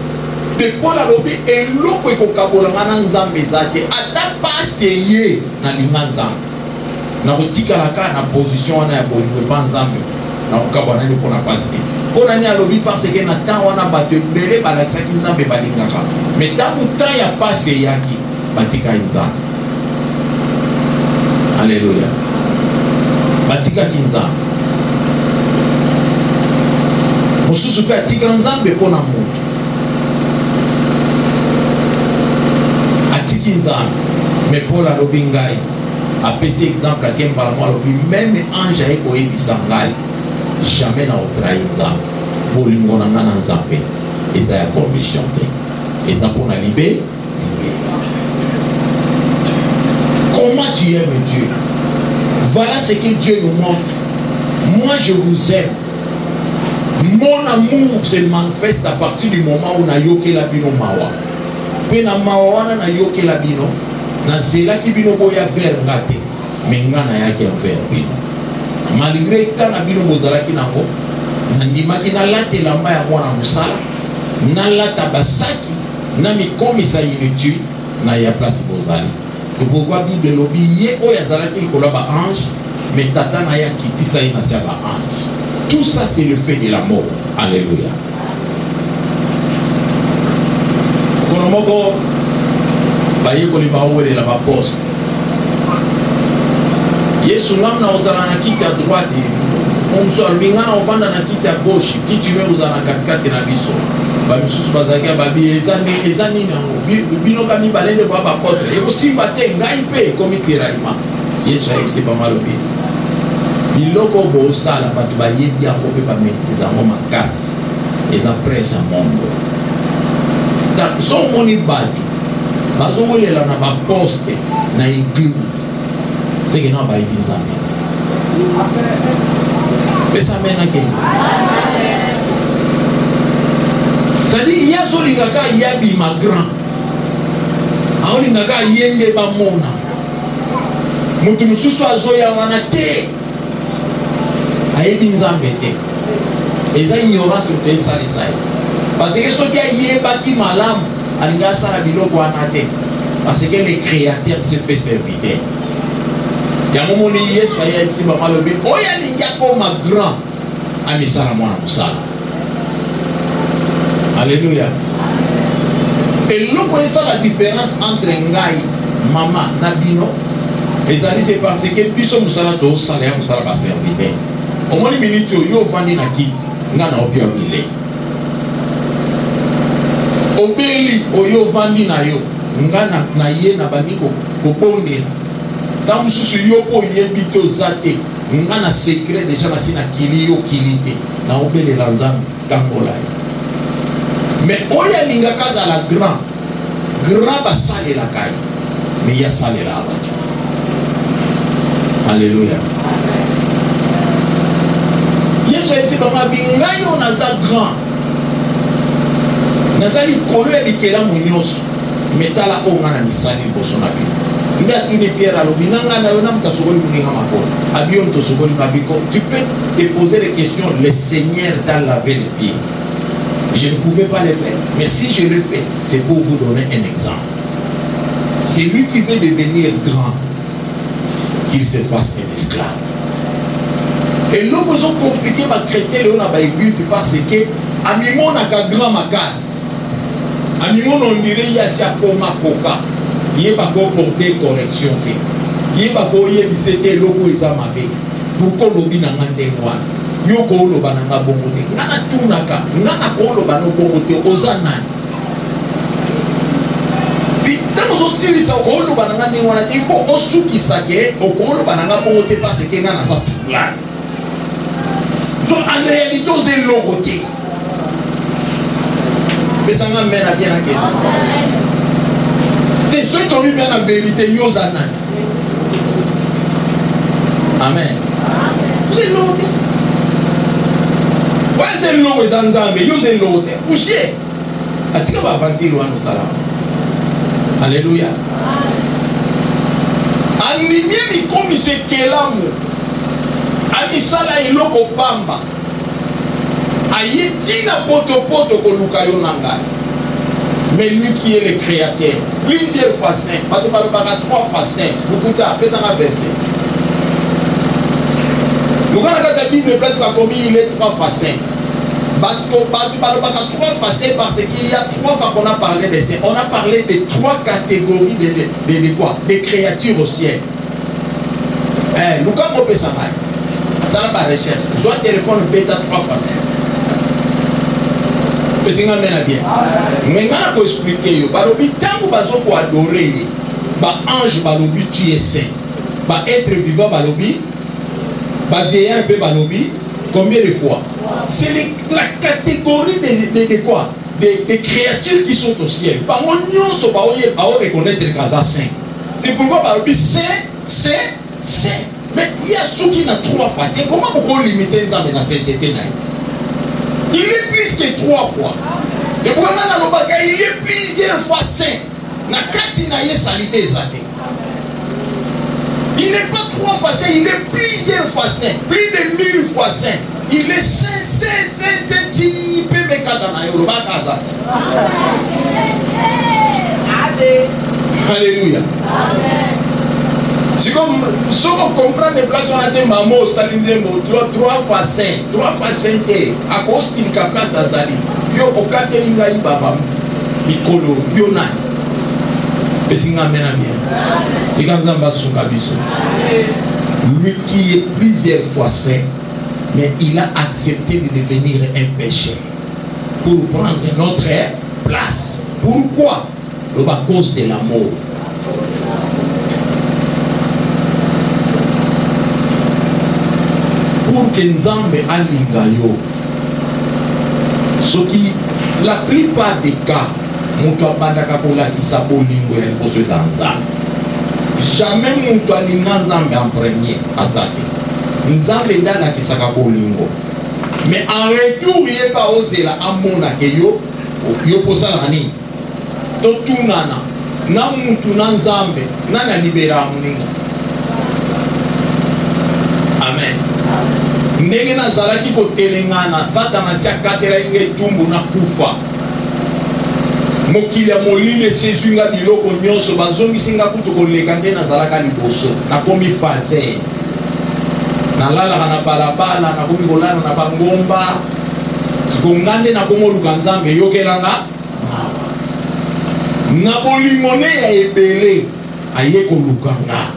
De Paul a lobi eloko ekokabolanga na nzambe zake ata paseye na linga nzambe na kotikalaka na position wana ya bolingo pa nzambe na kokabwana ni pona pasite pona ni alobi parce que na temps wana bato ebele balakisaki nzambe balingaka mais ntango temps ya pase yaki batika nzambe. Alléluia. Batikaki nzambe mosusu mpe atika nzambe mpona moto mais Paul a lobi ngai a pesé exemple à Kemba moi lobi même ange a eko ebisa ngai jamais na otrahi nzambe bolingo na nga na nzambe eza ya condition te eza mpona libe. Comment tu aimes Dieu? Voilà ce que Dieu nous montre. Moi je vous aime. Mon amour se manifeste à partir du moment où na yoke la bino mawa. Pe na mawana na yoke la bino na zela ki bino boya ver ngate menga na yake ver bino malgré que na bino bozala ki nango na ndima ki na late la mba ya mwana musala na lata basaki na mikomisa inutile na ya place bozali. C'est pourquoi Bible lobi ye o ya zala ki ko ba ange mais tata na ya kitisa ina sa ba ange. Tout ça c'est le fait de l'amour. Alléluia. Moko bayekoli bawelela baposte Yesu ngamna uzala na kiti ya droite omso alingana ovanda na kiti ya gauche kiti we uzala na katikati na biso bamisusu bazalaki babi ezani nango bino kami balende kwa bapotre ekosimba te ngai mpe komitiraima Yesu ayebisi bamalobi biloko bosala bato bayebi yango mpe bamekiriza yango makasi eza presse ya mondo. So moni batu bazo wolela na ba poste na église c'est que non ba église amen pesa mena ke ça dit ya zo lingaka ya bi ma grand a lingaka yende ba mona mutu mususu azo ya wana te ayebi nzambe te eza ignorance te sali sai. Parce que ce qui a yébaki malam, alinga sala biloko anate. Parce que le créateur se fait serviteur. Ya momoni Yesu aya ibisi ba malobi, oya linga ko ma grand. amisala mwana mosala. Alléluia. Et l'autre, c'est la différence entre ngai, maman, nabino. Les amis, c'est parce que biso musala do salaire musala ba serviteur. Au moins une minute yo vandi na kit, nga na opio mile. Obeli oyo vandi na yo, nga na ye na baniko ko bonde. Dans mususu yo po yebi to zate, nga na secret déjà na sina kili yo kilite. Na obeli la nzambe kangola. Mais oya linga kaza la grand ba sale la kai. Mais ya sale la ba. Alléluia. Yesu eti bama bingai on aza grand. Nazali kolo ya bikela munyoso. Metala onga na misali boso na bi. Nda tuni Pierre alobinanga na yona mtasogoli muninga makolo. Abiyo mtasogoli mabiko. Tu peux te poser des questions. Le Seigneur t'a lavé les pieds. Je ne pouvais pas le faire. Mais si je le fais, c'est pour vous donner un exemple. C'est lui qui veut devenir grand, qu'il se fasse un esclave. Et l'homme qui est compliqué à chrétien dans l'église parce que Amimon a un grand magas. Amimon on dirait il y a ça comme un coca. Il n'est pas pour porter correction. Il n'est pas pour y aller c'était l'eau qui est amabé. Pourquoi l'objet n'a pas été moi? Yoko lo bananga bongote ngana tunaka ngana kolo bano bongote ozana bitano zo silisa kolo bananga ngwana il faut osukisa ke okolo bananga bongote parce que ngana za plan donc en réalité c'est logoté mais ça m'a mena bien à quel c'est ce qu'on lui bien la vérité yozana amen c'est logoté. C'est l'eau et Zanzambe, c'est l'eau. Poussière. Atika va vantir ou salam. Alléluia. Animé mi komi se kelamu. Amisala iloko pamba. Ayeti na poto ko lukayo nangai. Mais lui qui est le créateur, plusieurs fois saint, pas de parler 3 fois saint, beaucoup tard, après ça m'a versé. Nous avons la Bible place comme il est 3 fois saint. Bateau, 3 fois saint parce qu'il y a 3 fois qu'on a parlé de saint. On a parlé de 3 catégories de quoi? Des créatures au ciel. Nous avons fait ça. Ça n'a pas de recherche. Soit téléphone bêta 3 fois saint. Mais c'est bien. Mais on peut expliquer. Balobi, tant que vous avez adoré, ange balobi, tu es saint. Être vivant balobi, vieillard peu balobi, combien de fois? C'est la catégorie de quoi? Des créatures qui sont au ciel. Par mon nom, on va reconnaître les cas saint. C'est pourquoi balobi saint. Mais il y a ceux qui n'ont 3 fois. Et comment vous pouvez limiter les âmes dans cette sainteté? Il est plus que 3 fois. Et pourquoi il est plusieurs fois saint. Na kati na ye salité zate. Il n'est pas 3 fois saint, il est plusieurs fois saint. Plus de 1000 fois saint. Il est saint. Il peut me Alléluia. C'est comme si on comprend les places, on a dit maman, Staline, 3 fois saint. 3 fois sainteté. À cause d'une place à Zali. Yo, au Katelinga, Baba, Mikolo, Yona. Et c'est un bien. C'est quand on va sur Kabiso. Lui qui est plusieurs fois saint, mais il a accepté de devenir un péché pour prendre notre place. Pourquoi? À cause de l'amour. Pour que Nzambe alinga yo. Ce qui, la plupart des cas, mutu abandaka kolakisa bolingo ya liboso eza Nzambe. Jamais mutu alinga Nzambe en premier azaki. Nzambe nde alakisaka bolingo. Mais en retour yeba ozela amona ke yo posalaka nini? Totunana na mutu na Nzambe nani alibera moninga. Amen. Ndenge nazalaki kotelengana Satana si akatela inge tumbu na kufa. Mokili ya molile sezunga biloko nyonso bazongi singa kutu koleka nde nazalaka liboso nakomi fazer. nalalaka na balabala nakomi kolala na bangomba sikongande nakomoluka nzambe yokelanga na bolingo ne ya ebele aye koluka nga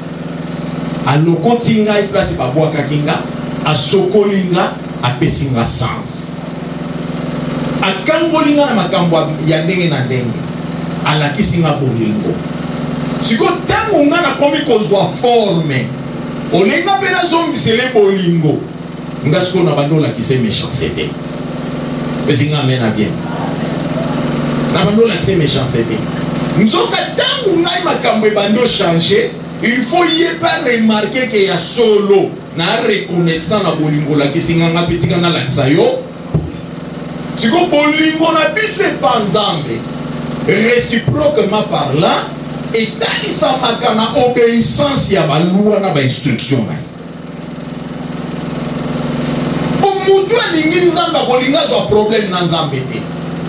alokoti ngai place babwakaki nga asokoli nga apesi nga sens akangoli nga na makambo ya ndenge na ndenge alakisi nga bolingo siko ntango nga nakomi kozwa forme olenga mpe nazongisele bolingo nga sikoyo na bando olakise méchance te pesi nga amena bien na bando olakise méchance te nzoka ntango ngai makambo ebandi ochange il faut yeba remarke ke ya solo na reconnaissant na bolingo olakisi nga nga mpe tika nalakisa yo siko bolingo na biso epa nzambe réciproquement parlant etalisamaka na obéissance ya balwa na bainstruction na ye po mutu alingi nzambe akolinga azwa problème na nzambe te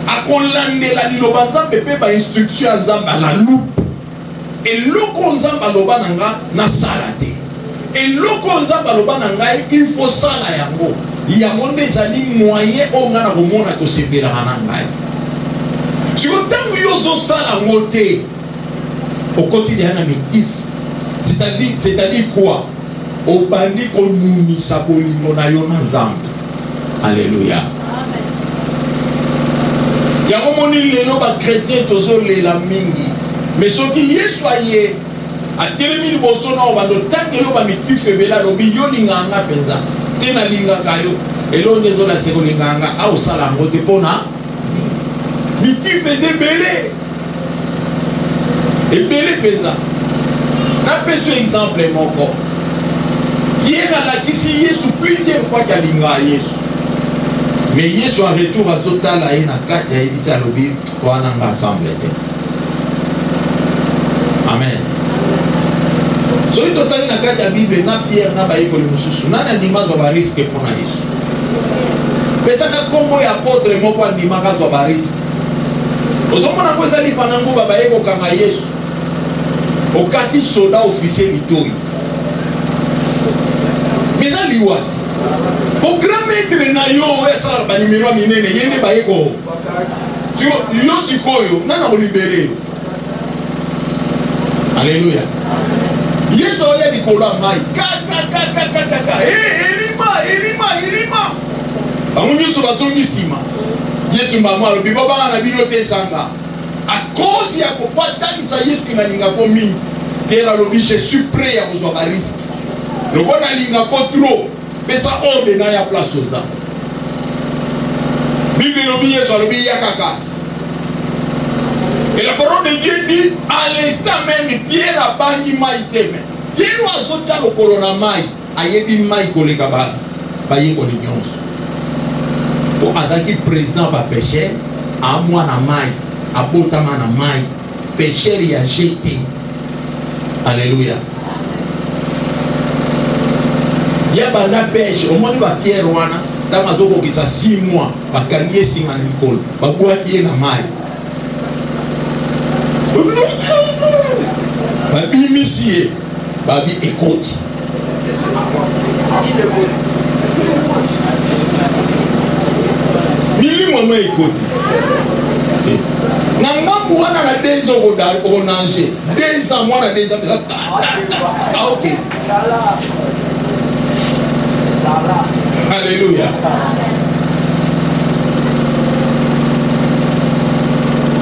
akolandela liloba nzambe mpe bainstruction ya nzambe ala loupe eloko nzambe aloba na nga nasala te eloko nzambe aloba na ngai il faut sala yango nde ezali moyen oyo nga na komona kosepelaka na ngai siko ntango yo ozosala yango te okoti deya na métif c'est-à-dire quoi obandi konumisa bolingo na yo na nzambe alleluya yango moni lelo bakretien tozolela mingi mais soki yesu aye atelemi liboso na obando ntango elo bamitifu ebele alobi yo linganga mpenza te nalingaka yo elo nde ezolase kolinganga aosala yango te mpona mitifu eza ebele mpenza napeso exemple moko yere alakisi yesu plusieurs fois kalingaka yesu mais yesu en retour azotala ye na kati ayebisi alobi wana nga ensemble te amen soki totali na kati ya bible na pierre na bayekoli mosusu nani andima azwa bariske mpona yesu pesaka nkombo ya apotre moko andimaka azwa bariske ozomona mpo ezali pananguba baye kokanga yesu okati soda officier litoi eza liwa po grand maître na yo esalaka banimero ya minene ye nde baye ko yo sikoyo nana kolibere yo alleluya yesu oya likolo ya mai kakakakakaka elima bango nyonso bazongi nsima yesu mbango alobi bobanga na bino te ezanga a cause ya kopatanisa yesu ke nalingako mingi pierre alobi je suis prêt ya kozwa bariske loko nalingako trop pesa orde na ya place oza bible elobi yesu alobi yaka kasi et la parole de Dieu dit à l'instant même pierre abangi mai te me pierre azotya lokolo na mai ayebi mai koleka bayekoli nyonso po azalaki président bapécher amwana mai abotama na mai pécher ya jeté alléluia ya banda pêche omoni bapierre wana ntango azokokisa 6 mois bakangi esinga na likolo babwaki ye na mai babimisi ye babi ekoti milimo no ekoti na ngambu wana na 2 ans okonange 2 ans mwana 2 ans pesa ok alléluia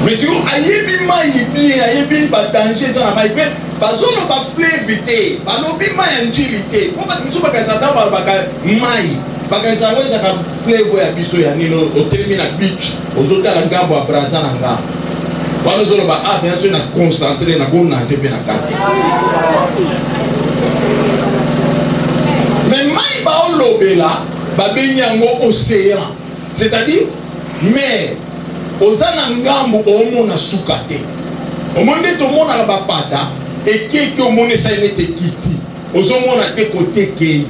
mais si ayebi mai bien ayebi badanger eza na mai mpe bazoloba fleuve te balobi mai ya njili te po bato mosusu bakanisa ntango balobaka mai bakanisa yango ezaka fleuve ya biso ya nino otelemi na beach ozotala ngambo ya braza na ngambo wana ozoloba bien so na concentre na konange mpe na kati mais mai baolobela babengi yango océan c'est-à-dire mer oza na ngambo omona suka te omoni nde tomonaka bapata ekeki omoni esali nete kiti ozomona te kote kei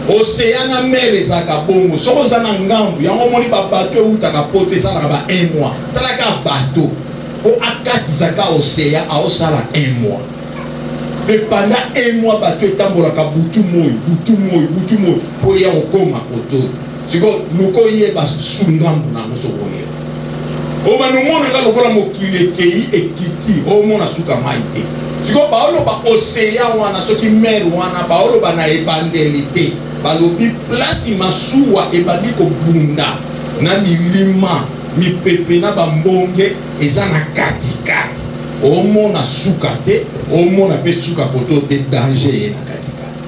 océan na mer ezalaka bongo soki oza na ngambo yango omoni babato eutaka poto esalaka ba 1 mois talaka bato po akatisaka océan aosala 1 mois Mais pendant un mois, bateau est tambolaka butu moi, pour y aller au coma koto. C'est que nous koye bas sungambu na moso koye. O manumona ka lokola mokile kei ekiti, o mona suka maite. C'est que baolo ba océan wana soki mer wana baolo ba na ebandelité. Balobi place masuwa ebandi ko bunda na milima mipepe na bambonge eza na katikati. O mona suka te, o mona pe suka koto te danger na katikati.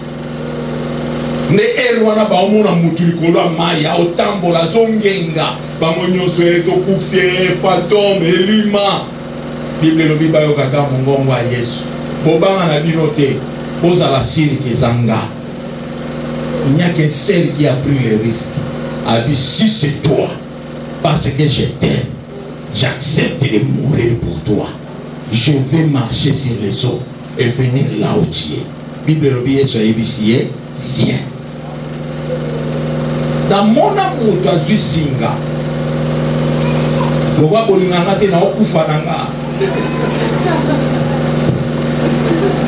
Ne erwana ba o mona mutu likolo ya maya o tambola zongenga ba monyoso eto kufie fantôme elima. Bible lobi ba yo kaka mongongo ya Yesu. Bobanga na bino te, bozala siri kezanga. Il n'y a qu'un seul qui a pris le risque. A dit, si c'est toi, parce que je t'aime, j'accepte de mourir pour toi. Je vais marcher sur les eaux et venir là où tu es. Bible obéit sur ABC, viens. Dans mon amour, tu as vu Singa. Le roi Bolinganga te na okufananga.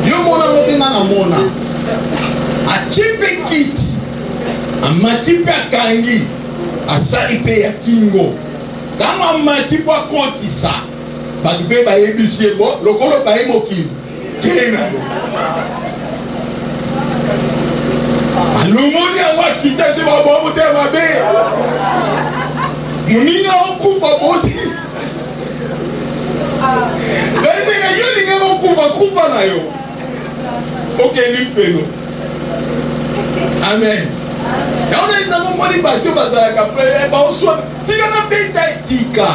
Yo mon amour te na mona. A chipe kiti a matipe akangi a salipe ya kingo kama matipe akotisa bakipe ba yebisie bo lokolo ba emokivu kena alumoni awa kitasi ba bo te mabe muninga okufa boti bazinga yoli nga okufa na yo okeni feno. Amen. Et on a dit ça, on dit bateau, bazalaka, on soit, tika na beta tika.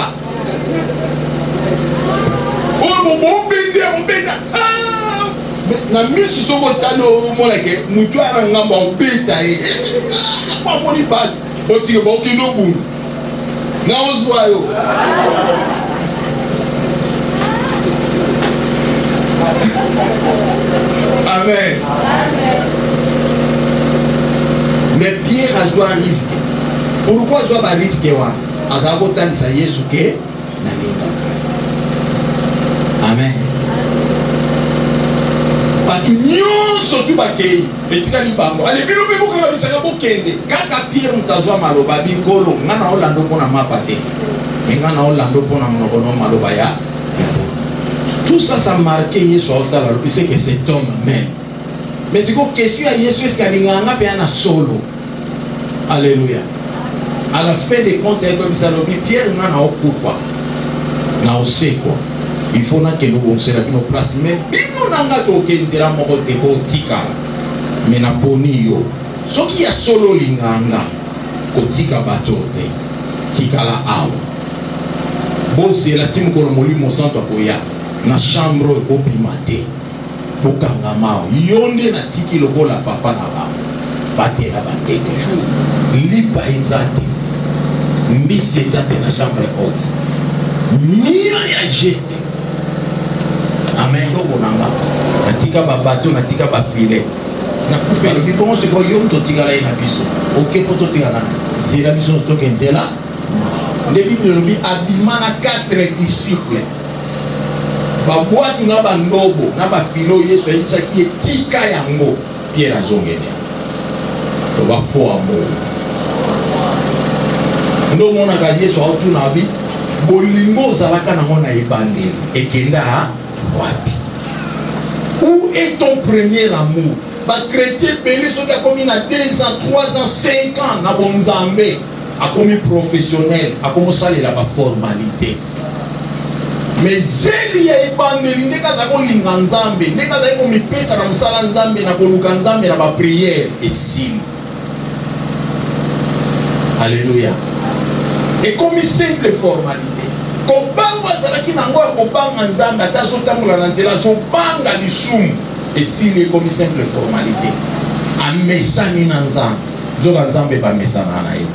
Oh, bon benda, ah, na misu soko tano, mon lake, mutu arangamba o beta e. Kwa moni bad, otika ba okino bun. Na ozwa yo. Amen. Mais Pierre a joué un risque. Pourquoi jouer un risque? Azabotanisa Yesu ke na lingaka. Amen. Batu nyonso tu bakei etikali bango. Ale bino pe boka bisaka bokende. Kaka Pierre mutazwa maloba bingolo ngana olando pona mapate. Ngana olando pona monokono maloba ya. Tout ça, ça marqué Yesu dans la route. C'est que cet homme même. Mais c'est que question à Yesu est-ce qu'il y a un solo. Alléluia. À la fin des comptes, comme ça, Pierre n'a pas okufa. Na oseko. Il faut que nous se la nos places. Mais nous n'avons pas okendira moko te ko tika. Mais na poni yo. Ce qui a solo linganga ko tika bato te. Tika la awa. Bon c'est la team ko molimo santo akoya. Na chambre opimate bokanga mao yonde na tiki lokola papa na ba batela bandeko lipa ezate mbisi ezate na chambre haute mia ya jete. Amen. Bonanga natika babato natika bafile na kufa le bipongo se ko yom to tigala ina biso oke poto tigala c'est la biso to kenzela le bible lobi abimana 4 disciples. Baboatu na bandobo na bafilo Yesu ayisaki etika yango Pierre azongene to bafo amo ndo mona ka Yesu autu na bi bolingo zalaka na mona ebandeli ekenda wapi? Où est ton premier amour? Ba chrétien belé soki akomi na 2 ans 3 ans 5 ans na bonzambe akomi professionnel akomo salela ba formalité. Mais zeli ya ebandeli ndeka za kolinga nzambe ndeka za ko mipesa na musala nzambe na koluka nzambe na ba prière esili. Alléluia. Et comme simple formalité kobanga zalaki nango ya kobanga nzambe ata zotambola na nzela zobanga lisumu esili comme simple formalité amesani na nzambe zoka nzambe bamesana na ye.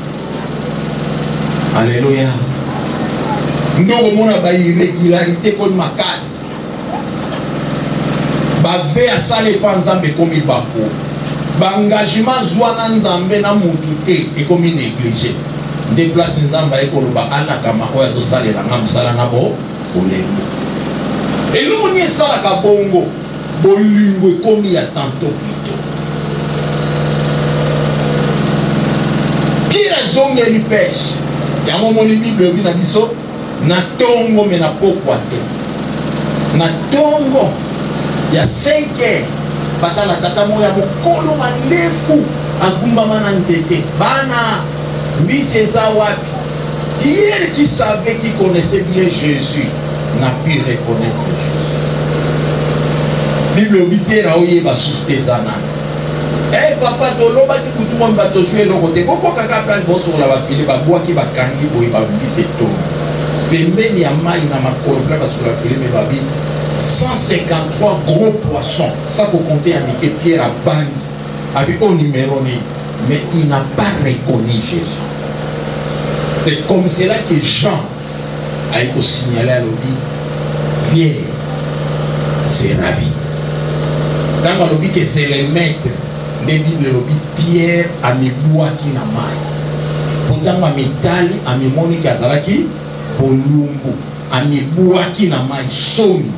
Alléluia. Ndongo mona ba irrégularité comme makasi ba ve asale pa nzambe komi bafo ba engagement zwana nzambe na mutu te ekomi négligé déplace nzambe ekoloba alaka makoya to sale na ngam sala na bo olembo eloko ni sala ka bongo bolingo ekomi ya tantôt plutôt. Pierre azongeli pêche yango moni Bible elobi na biso na tongo me na pokwa te. Na tongo ya 5 heures batala tata moko ya mokolo mandefu agumbama na nzete bana mbisi eza wapi. Pierre qui savait, qui connaissait bien Jésus n'a pu reconnaître Jésus. Bible obi Pierre aoye basustezana. Eh papa toloba ki kutu mo bato sué lokote boko kaka plan boso la bafile babwaki bakangi boye babisi to. Pembeni ya mai na makolo plan baso la file me babi 153 gros poissons. Ça pour compter à Mickey Pierre à Bang avec au numéro ni, mais il n'a pas reconnu Jésus. C'est comme cela que Jean a été signalé à l'objet. Pierre, c'est Rabbi. Quand on dit que c'est le maître, les Bibles l'objet Pierre a mis bois qui n'a maille. Pourtant, a mis tali, a mis monique azalaki, bolumbu, a mis bois qui n'a maille, somme.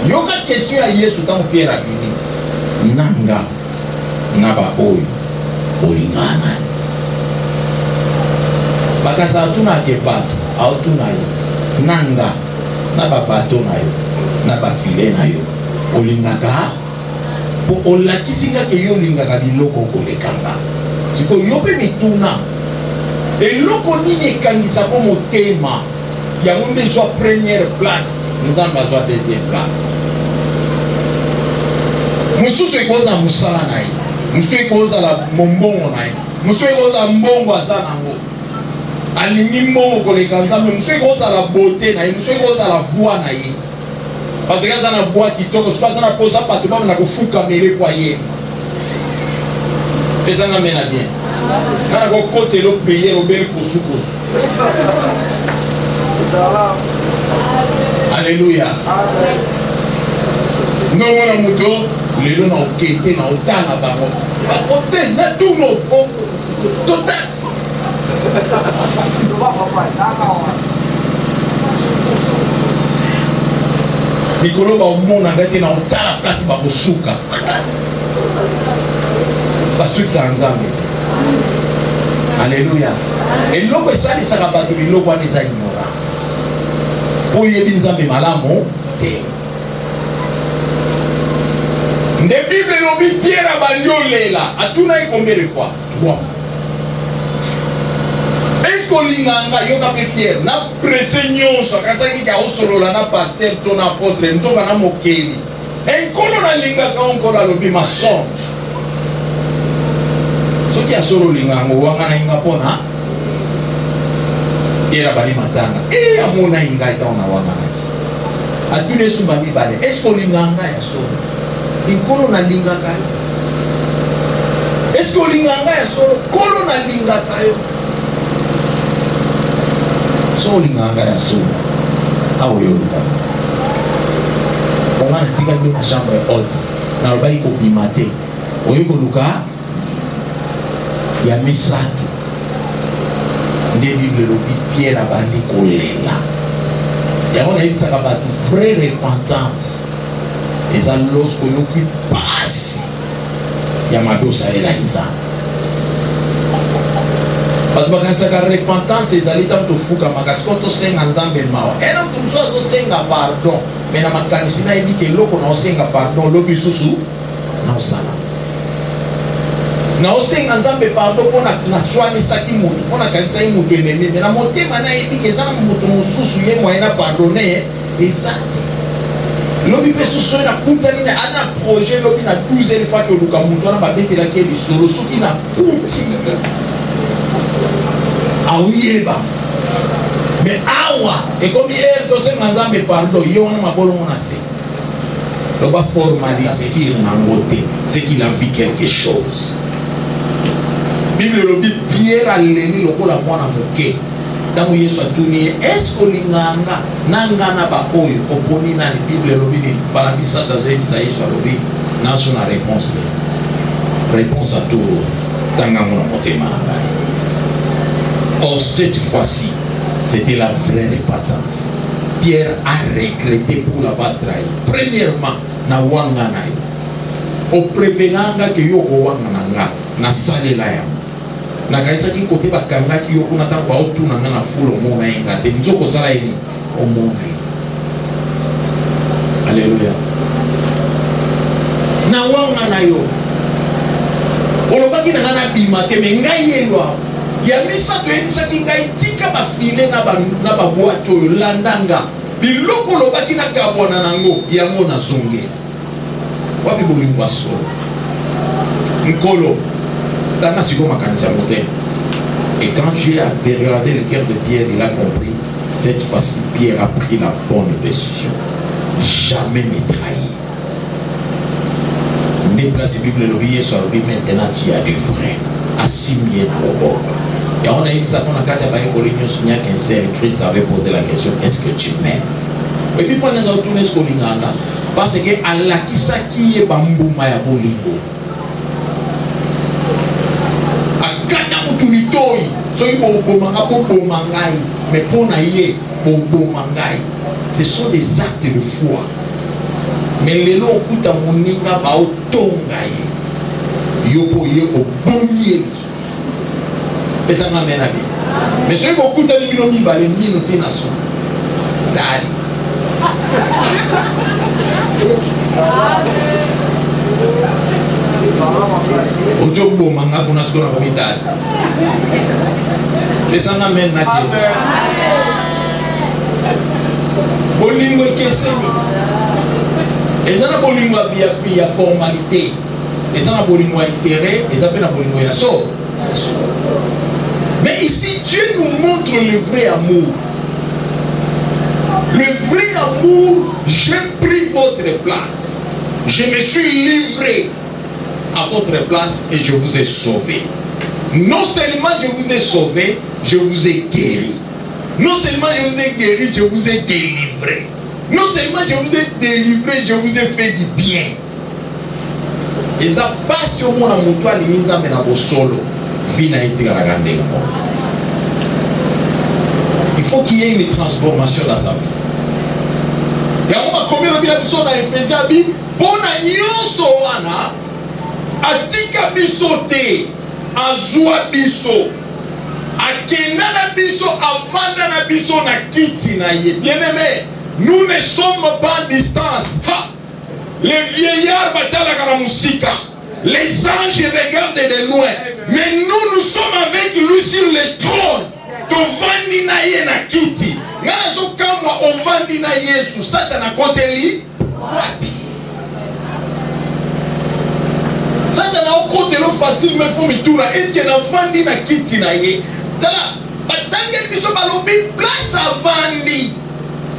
Yoka question à Yesu quand Pierre a dit nanga naba oyo olingana bakasa atuna ke bato autuna yo nanga naba bato na yo naba file na yo olingaka po olakisinga ke yo olingaka biloko kolekanga siko yo pe mituna eloko nini ekangisa ko motema yango nde ezwa première place nzambe azwa deuxième place. Mususu ekoza musala na ye, mususu ekoza la mombongo na ye, mususu ekoza mbongo aza nango alingi mbongo koleka nzambe, mususu ekoza la beauté na ye, mususu ekoza la voix na ye parce que aza na voix kitoko soki aza na posa bato bana kofuka mele kwa ye ezanga mena bien kana kokotela priere obeli kosukosu. Alléluia. Non wana muto lelo na okete na otala bango ote na tuno total mikolo ba omona ngati na otala place ba kosuka basuki sa nzambe. Alléluia. Eloko esalisaka bato biloko wana eza ignorance oyebi nzambe malamu te. Nde Bible lobi Pierre abandi olela atuna ye combien de fois? 3 fois. Est-ce que linganga yoka pe Pierre na presse nyonso akasaki ka osolola na pasteur to na apôtre nzoka na mokeli enkolo na lingaka onkolo alobi masonge soki asolo linganga wanga na inga pona Pierre abali matanga amona inga itaona wanga na atune sumba mibale. Est-ce que linganga ya solo inkolo na lingaka yo? Est-ce que linganga ya solo kolo na lingaka yo? So linganga ya solo awo yo luka onga na tika ndio na chambre haute na lobai ko bimate oyo ko luka ya misato nde Bible lobi Pierre abandi kolela yango na yebisaka bato vraie repentance eza lorsque yoki pasi ya madosa ela nzambe. Bato bakanisaka repentance ezali ntango tofukama kasi ko tosenga nzambe mawa ena moto mosusu azosenga pardon me na makanisi nayebi ke eloko na osenga pardon lobi lisusu na osala na osenga nzambe pardon mpona naswanisaki moto mpona kanisaki moto enemi me na motema nayebi ke eza na moto mosusu ye moye na pardonne eza te lobi mpe susu oyo nakutani na ana projet lobi na 12 fois ke oluka moto wana babetelaki lisolo soki na kuti auyeba me awa ekomi ere tosenga nzambe pardon ye wana mabolongo na se loba formalisir nango te c'est qu'il a vu quelque chose. Bible lobi Pierre aleli lokola mwana moke ntango Yesu atuni ye est-ce olinganga nanga na baoyo oponi nani? Bible lobi ni balabisata azoyebisa Yesu alobi naso na réponse te réponse à tout tangango na motema na ngai. Or cette fois-ci c'était la vraie repentance. Pierre a regretté pour l'avoir trahi. Premièrement, na wanga na yo. O prévenanga que yo ko wanga na nga na salela ya. Na kaisa ki kote ba kanga ki yo kuna ta ba otu na nga na fulo mo na inga te nzoko sala ini o mo na. Alléluia. Na wanga na yo. Olobaki na nga bima te me ngai yelwa. Ya misato yebisaki ngai tika bafile na babwato oyo landanga biloko olobaki na kabwana nango yango nazongela wapi bolingo ya solo nkolo tanga sikoyo makanisa yango te. Et quand Dieu a regardé le cœur de Pierre, il a compris, cette fois-ci Pierre a pris la bonne décision. Jamais me trahir. Mes places Bible l'oublier sur lui maintenant tu as du vrai assimilé dans le bord. Et on a eu ça qu'on a quatre à Christ avait posé la question, est-ce que tu m'aimes? Et puis pour nous retourner sur l'ingana, parce que Allah qui ça qui est bambou maya bolingo. A kata mutulitoi, so il bobo mangai, mais pour naïe bobo mangai. Ce sont des actes de foi. Mais les lots kuta moninga ba otongai. Yopo ye o bonnier. Mais ça m'amène à vie. Mais ceux qui ont écouté les binomis, les minutes nations. Dali. Ojobo manga kuna skona kwa midali. Mais ça m'amène à vie. Bolingo keseni. Et ça n'a bolingo via formalité. Et ça n'a bolingo intérêt. Et ça n'a bolingo ya so. Mais ici, Dieu nous montre le vrai amour. Le vrai amour, j'ai pris votre place. Je me suis livré à votre place et je vous ai sauvé. Non seulement je vous ai sauvé, je vous ai guéri. Non seulement je vous ai guéri, je vous ai délivré. Non seulement je vous ai délivré, je vous ai fait du bien. Et ça passe sur mon amour, toi, les mises en solo. Il faut qu'il y ait une transformation dans sa vie. Et on va combien de personnes dans Ephésiens dit bona nyonso wana atika biso te azwa biso akenda na biso avanda na biso na kiti na ye. Bien-aimé, nous ne sommes pas en distance. Ha! Les vieillards batalaka na musika. Les anges regardent de loin. Mais nous sommes avec lui sur le trône. Tovandi na ye na kiti. Ngana zo kama ovandi na Yesu. Satana konteli wapi? Satana okotelo facile me fo mitura. Est-ce que na vandi na kiti na ye? Tala, batange biso balobi place avandi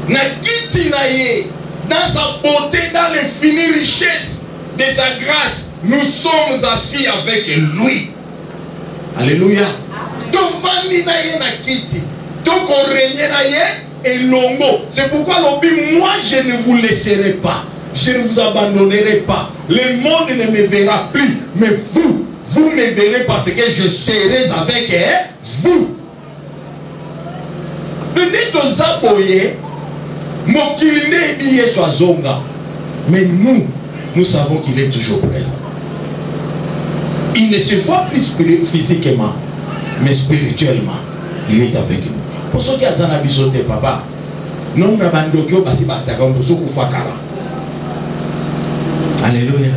na kiti na ye. Dans sa bonté, dans l'infinie richesse de sa grâce, nous sommes assis avec lui. Alléluia. Donc, on règne et longo. C'est pourquoi moi je ne vous laisserai pas. Je ne vous abandonnerai pas. Le monde ne me verra plus. Mais vous me verrez parce que je serai avec vous. Mais nous savons qu'il est toujours présent. Il ne se voit plus physiquement, mais spirituellement, il est avec nous. Pour ceux qui ont un abisoté, papa, non, alléluia.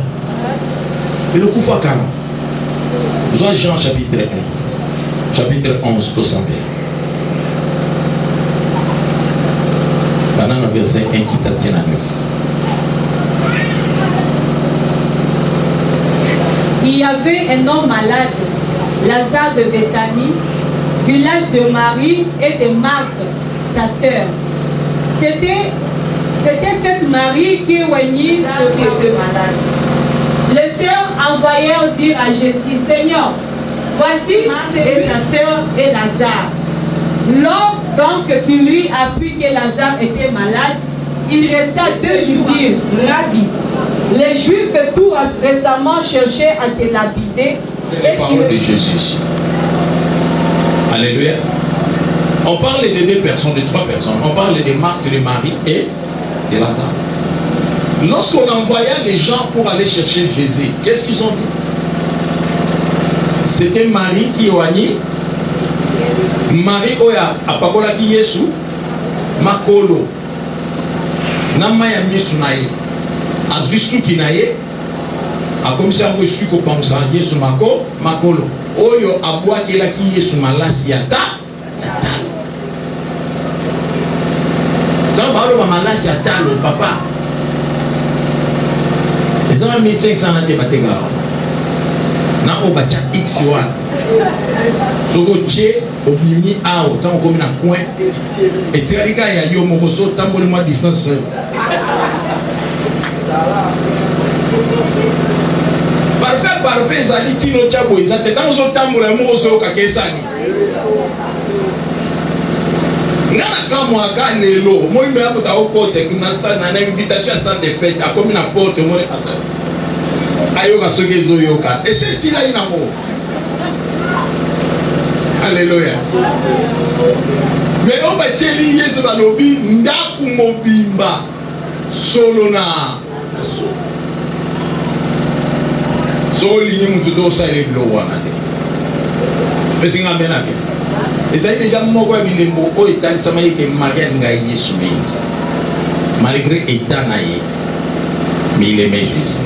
Et le Koufakara, Jean chapitre 1, chapitre 11, tout simplement. Pendant le verset 1 qui t'attient à 9. Il y avait un homme malade, Lazare de Béthanie, village de Marie et de Marthe, sa sœur. C'était cette Marie qui oignit de malade. Les sœurs envoyèrent dire à Jésus, Seigneur, voici sa sœur et Lazare. Lors donc qu'il lui apprit que Lazare était malade, il resta 2 jours dire, Rabbi, les Juifs tout récemment cherchaient à te lapider. C'est les paroles de Jésus. Alléluia. On parle de 2 personnes, de 3 personnes. On parle de Marthe, de Marie et de Lazare. Lorsqu'on envoya les gens pour aller chercher Jésus, qu'est-ce qu'ils ont dit? C'était Marie qui oigni. Marie oya apakola ki Yesu makolo. Nama ya misu na ye. Azwi suki na ye. Akomisa ngo suki kopamsa Yesu makolo. Oyo abwakela ki Yesu malasi ya talo. Quand on va malasi ya talo papa. Les hommes 1500 na te batega. Na obacha X1. Soko tche obimi ao tant comme na coin et trika ya yo mokoso tamboli moi distance. Parfait zali tino chabo izate tango so tambola mokoso ka kesani. Ngana kama aka lelo moi mbe hapo ta okote kuna sana na invitation à de fête a comme na porte moi ayoka sogezo yoka et c'est si là ina mo. Alléluia. Mais on va dire Yesu balobi ndaku mobimba solo na soli ni mutu do sa ile bilo wana de. Mais singa mena bien. Ezali déjà moko ya bilembo o etali sama yeke Maria nga Yesu mingi. Malgré état na ye. Mais il aimait Jésus.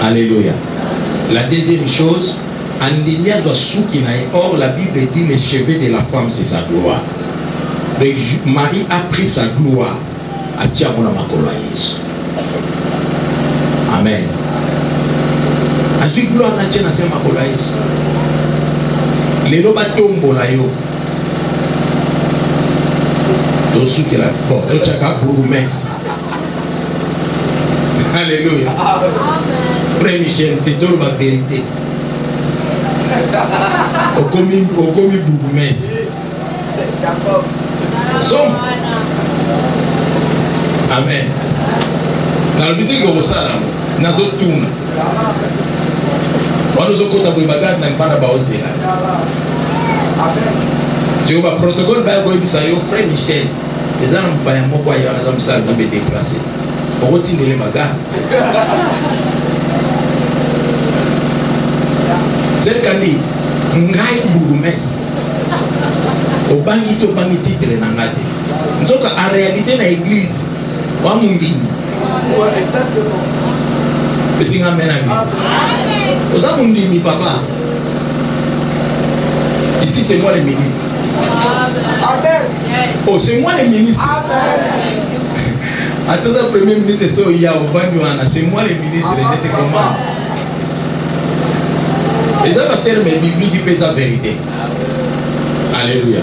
Alléluia. La deuxième chose, or la Bible dit les cheveux de la femme c'est sa gloire. Donc Marie a pris sa gloire à Tiamona Makolo Yesu. Amen. A su gloire na Tiana se Makolo Yesu. Les loba tombo la yo. To su que la bon, el chaka bourgmestre. Alléluia. Frère Michel, tu donnes ma vérité. Au commis bourgmestre. Somme. Amen. Dans le but que vous savez, nous avons tout. On nous a côté de bagarre dans le pas d'abauser. Si vous avez un protocole, vous avez un frère Michel. Les gens n'ont pas un mot pour y aller dans le salle de déplacer. On retire les bagarres. C'est quand dit ngai bourgmestre obangi to bangi titre na ngati nzoka en réalité na église wa mungini pesinga mena bi oza mundimi papa ici c'est moi le ministre. Amen. Oh c'est moi le ministre. Amen. Attends le premier ministre so ya obangi wana c'est moi le ministre j'étais comment. Et ça va terme biblique qui pèse la vérité. Alléluia.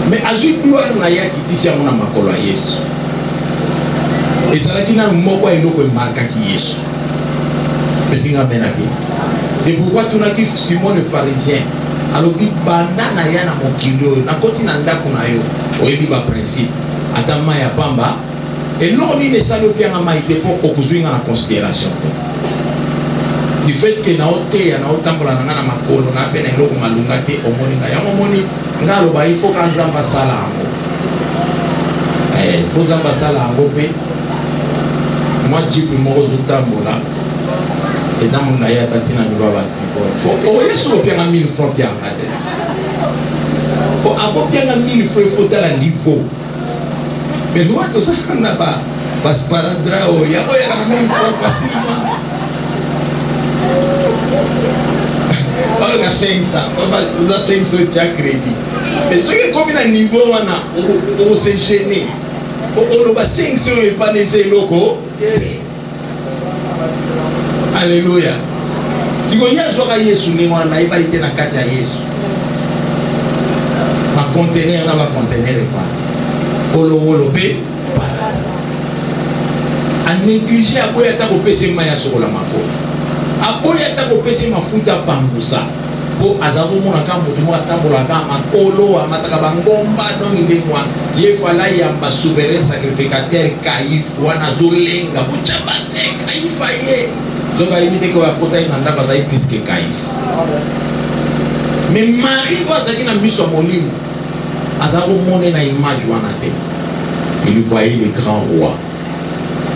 Mais à ce gloire na ya kitisi ya mona makolo Yesu. Et ça là qui n'a moko eno ko marka ki Yesu. Pesinga benaki. C'est pourquoi tu n'as que Simon le pharisien. Alors bi banana ya na mokilo na koti na ndako na yo. Oyebi ba principe. Atama ya pamba. Et l'on dit les salopes en maïté pour okuzuinga na conspiration. Du fait que na ote na otambola na na makolo na pena eloko malunga te omoninga ya momoni ngalo ba il faut ka nzamba sala ngo faut nzamba sala ngo pe moi jipi moko zutambola ezamu na ya tatina ni baba tifo o yesu pia na 1000 francs pia ngate o avo pia na 1000 francs faut tala niveau mais nous to ça na ba paradra o ya na 1000 francs facilement. Pas la 500, pas 500 déjà crédit. Mais ceux qui comme un niveau on s'est gêné. On va 500 et pas des locaux. Alléluia. Si vous y avez Yesu, on n'a pas été dans le cadre de Yesu. Ma conteneur, on va contenir. Olo pe. A négliger à quoi il y a un peu de mailles sur la mako. Aboya tako pese mafuta pambusa po azabu mona kambo timo atambola kama kolo amataka bangomba dongi mwa ye fala ya souverain sacrificateur kaif wana zolenga buchaba se kaifa ye zoka imite ko apota ina ndaba za plus que kaif mais Marie wa zakina miso molimo Il voyait les grands rois,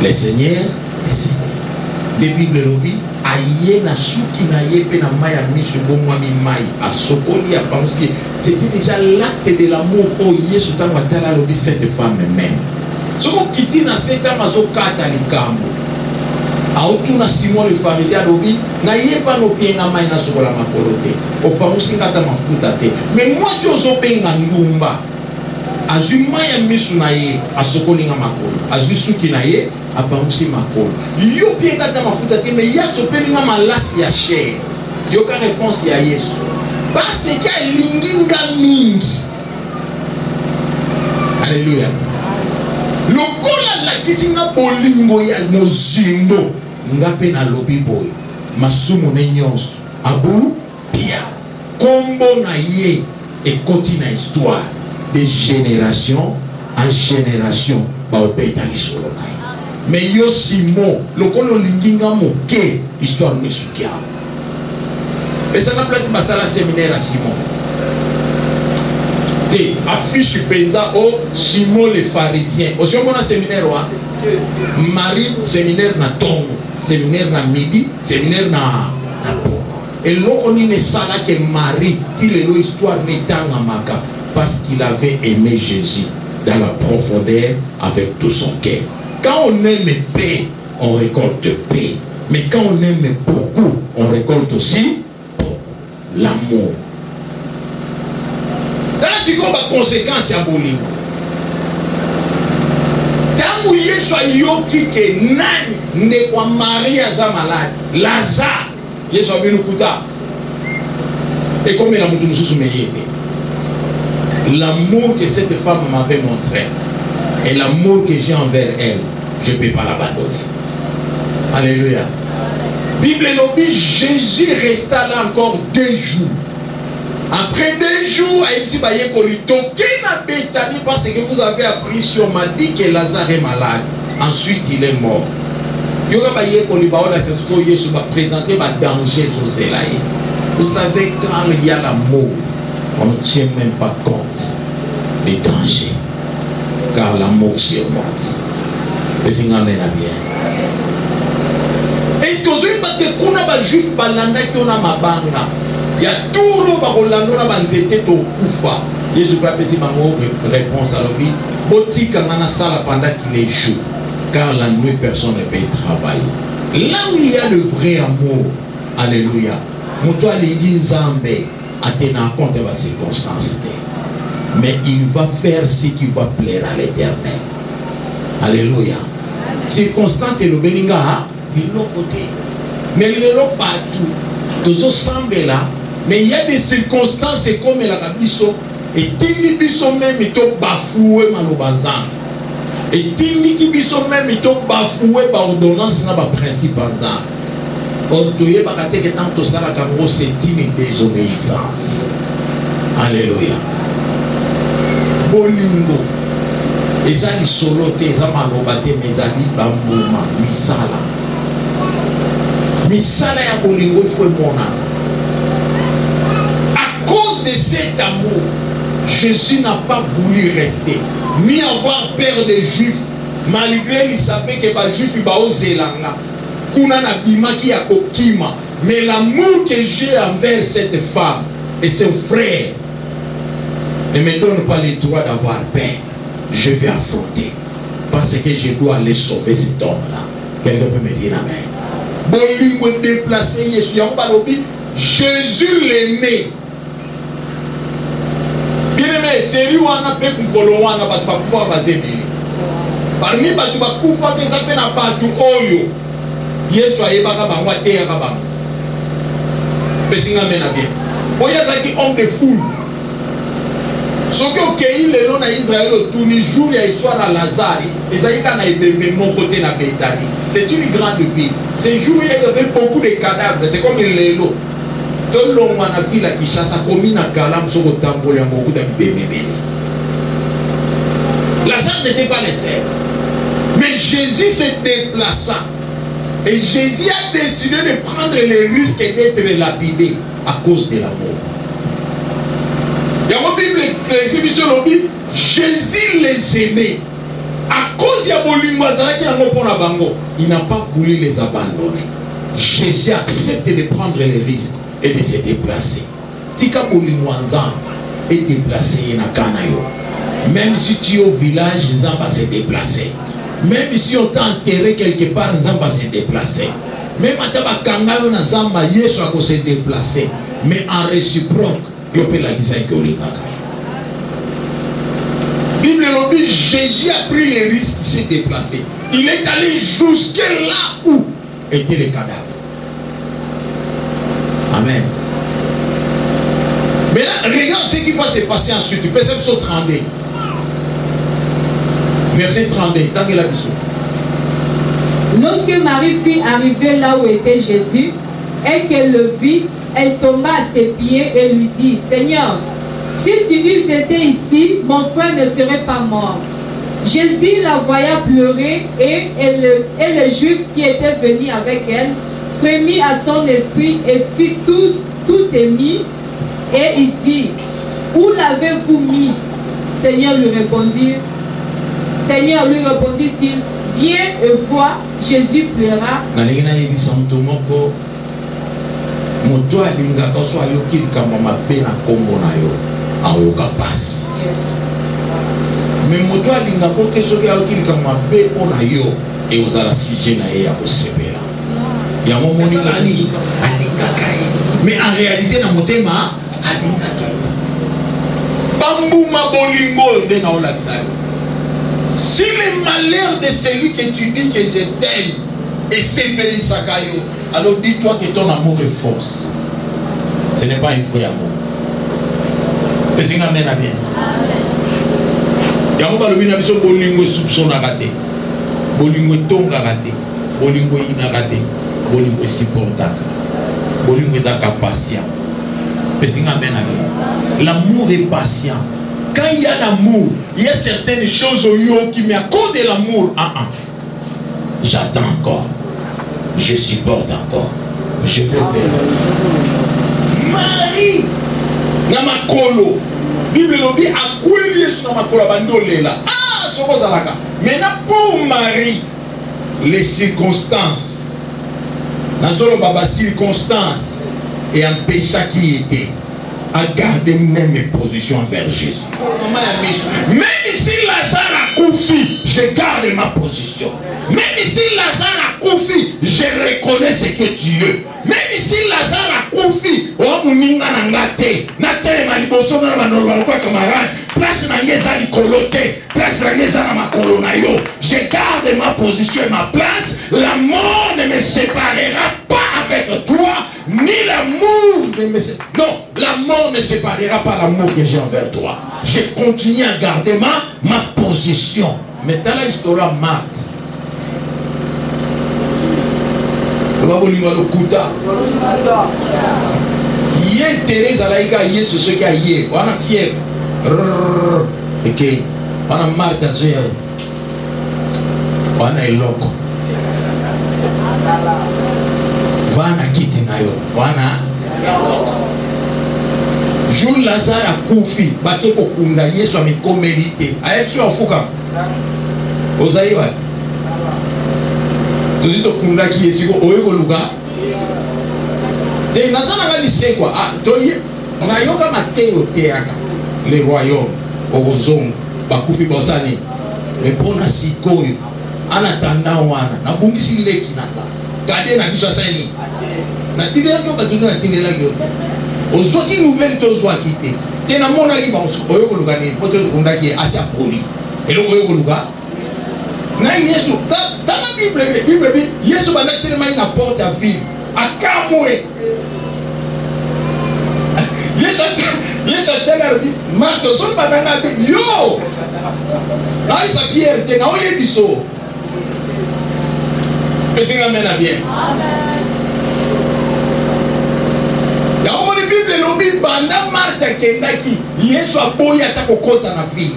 les seigneurs, les seigneurs. Les Bibles lobby, aïe na souki na yepe na maya misu bomwami mai a sokoli a penser. C'était déjà l'acte de l'amour au Yesu tango atala lobby cette femme même. Soko kiti na seta mazo kata likambo. Autuna Simon le pharisien lobby na yepa no pie na mai na sokola makolo te. O penser ngata mafuta te. Mais moi si ozo benga ndumba. Azui maya misu na ye a sokoli nga makolo. Azui suki na ye apangusi makolo. Yo bien kata mafuta te mais ya sopeli nga malasi ya chair. Yo ka réponse ya Yesu. Parce que linginga mingi. Alléluia. Lokola la kisinga bolingo ya mozindo ngape na lobi boy. Masumu ne nyonso abu pia. Kombo na ye ekoti na histoire de génération en génération ba obeta lisolo na ye. Mais yo Simon, le kolo linginga moke, histoire mesukia. Et ça n'a place basala séminaire à Simon. Te affiche penza au Simon le pharisien. Aussi on a séminaire wa Marie séminaire na tongo, séminaire na midi, séminaire na po. Et là on ne sala que Marie, dit le histoire n'étanga maka parce qu'il avait aimé Jésus dans la profondeur avec tout son cœur. Quand on aime paix, on récolte paix. Mais quand on aime beaucoup, on récolte aussi beaucoup. L'amour. Dans la conséquence, il y a beaucoup. Tant que Yesu a yoki que nani ne kwa Maria za malade, Lazare, Yesu a binu kuta. Et comme il a montré nous l'amour que cette femme m'avait montré et l'amour que j'ai envers elle, je ne peux pas l'abandonner. Alléluia. Bible lobby, Jésus resta là encore 2 jours. Après 2 jours, parce que vous avez appris sur ma dit que Lazare est malade. Ensuite, il est mort. Vous savez, quand il y a l'amour, on ne tient même pas compte des dangers. Car l'amour surmonte. Et c'est un bien. Est-ce que vous avez dit que vous avez juif balanda qui ont ma banda? Il y a tout le monde qui a bandité au Koufa. Jésus va faire ma réponse à l'objet. Botika mana sala pendant qu'il est chaud. Car la nuit, personne ne peut travailler. Là où il y a le vrai amour, alléluia. Moto alingi Nzambe atena compte de la circonstance. Mais il va faire ce qui va plaire à l'Éternel. Alléluia. Circonstance et le béninga, de l'autre côté. Mais il est là partout. Tous ensemble là. Mais il y a des circonstances comme la Kabiso. Et Tini Biso même, il t'a bafoué Malobanzan. Et Tini Biso même, il t'a bafoué par ordonnance dans le principe Banzan. Otoye bakate que tant ça la Cameroun c'est une désobéissance. Alléluia. Bolingo. Ezali solo te ezama lobate mezali bambuma misala. Misala ya bolingo il faut mona. À cause de cet amour, Jésus n'a pas voulu rester ni avoir peur des Juifs malgré il savait que les Juifs ba ozelanga. Mais l'amour que j'ai envers cette femme et son frère ne me donne pas le droit d'avoir peur. Je vais affronter parce que je dois aller sauver cet homme-là. Quelqu'un peut me dire amen. Bolingo déplacé Jésus l'aimait. Bien aimé, c'est lui qui a fait un polowana pour baser. Parmi les gens qui ont fait un polowana, Yesu ayebaka bango ateyaka bango. Pesinga mena bien. Oyazaki homme de foule. Soki okei lelo na Israël otuni jour ya histoire à Lazare, ezalika na ebembe mon côté na Bethanie. C'est une grande ville. Ces jours il y avait beaucoup de cadavres, c'est comme lelo. Tout le monde na ville à Kinshasa komi na Kalam soko tambola beaucoup de bébé. Lazare n'était pas le seul. Mais Jésus se déplaça. Et Jésus a décidé de prendre le risque d'être lapidé à cause de l'amour. Il y a une Bible, Jésus les aimait. À cause de il n'a pas voulu les abandonner. Jésus accepte de prendre les risques et de se déplacer. Tika Bolinwanza est déplacé même si tu es au village, ils vont se déplacer. Même si on t'a enterré quelque part, ils vont se déplacer. Même si on va se déplacer. Mais en réciproque, il peut la dire que Bible le dit, Jésus a pris les risques, il s'est déplacé. Il est allé jusque là où étaient les cadavres. Amen. Maintenant, regarde ce qui va se passer ensuite. Tu peux se 32. Verset 32. Tant que la vision. Lorsque Marie fut arrivée là où était Jésus et qu'elle le vit, elle tomba à ses pieds et lui dit, Seigneur, si tu eusses été ici, mon frère ne serait pas mort. Jésus la voya pleurer et les Juifs qui étaient venus avec elle frémit à son esprit et fit tout émis. Et il dit, où l'avez-vous mis? Seigneur lui répondit-il, viens et vois. Jésus pleura. Mais moto alinga kote soki ayoki likambo mabe mpona yo ekozala sujet na ye ya kosepela yango moni nani alingaka ye mais en réalité na motema alingaka ye bambuma bolingo oyo nde naolakisa yo. Si le malheur de celui que tu dis que je t'aime esepelisaka yo, alors dis-toi que ton amour est force. Ce n'est pas un vrai amour. Est-ce que amen à bien? Yango balobi na biso bolingo soupçonnaka te, bolingo etongaka te, bolingo eyinaka te, bolingo esupportaka, bolingo ezaka patient. Est-ce que amen à bien? L'amour est patient. Quand il y a l'amour, il y a certaines choses qui me accordent de l'amour. J'attends encore, je supporte encore, je peux faire. Marie, Namakolo, Bible dit à quoi Yesu Namakolo bandolela. Ah, sokozalaka. Maintenant pour Marie, les circonstances, Nazolo baba circonstances et un péché qui était à garder même mes positions envers Jésus. Même si Lazare a confié, je garde ma position. Même si Lazare a confié, je reconnais ce que tu es. Même si Lazare a confié, oh muninga nangate, nate maliboso na manorwa kwa camarade, place nangeza likolote, place nangeza na makolo na yo. Je garde ma position et ma place. La mort ne me séparera pas avec toi, ni l'amour ne me séparera. Non, la mort ne séparera pas l'amour que j'ai envers toi. Je continue à garder ma position. Mais dans la histoire Marthe, Yé Thérèse alaïka yé ce qui a yé, on a fièvre, ok, on a Marthe on a eloko, vana kiti nayo, wana eloko. Jour Lazare a koufi, bake kokunda Yesu amikomelite, ayesu afuka, ozaïwa. Tuzi to kunda ki Yesu ko oyeko luka. Te nazana ga lise kwa, toye, ngayoka Mateo teaka, le royaume, obozong, bakufi bosani, epona sikoyo, anatanda wana, nabungisi leki nata, gade na biso asani, natindela kyo bakinga natindela kyo, ozwaki nouvelle tozwaki te, te na mona ki bango, oyeko luka ni, pote kunda ki asya poli, eloko oyeko luka, na Yesu, dans la Bible, Yesu va tellement une porte à vivre. À Kamoué. Yesu a tellement dit, Marthe, son badana yo. Là, il s'est Pierre, t'es na oye biso. Mais c'est amen à bien. La Bible lobi banda Marthe kendaki, Yesu a boya ta kokota na vie.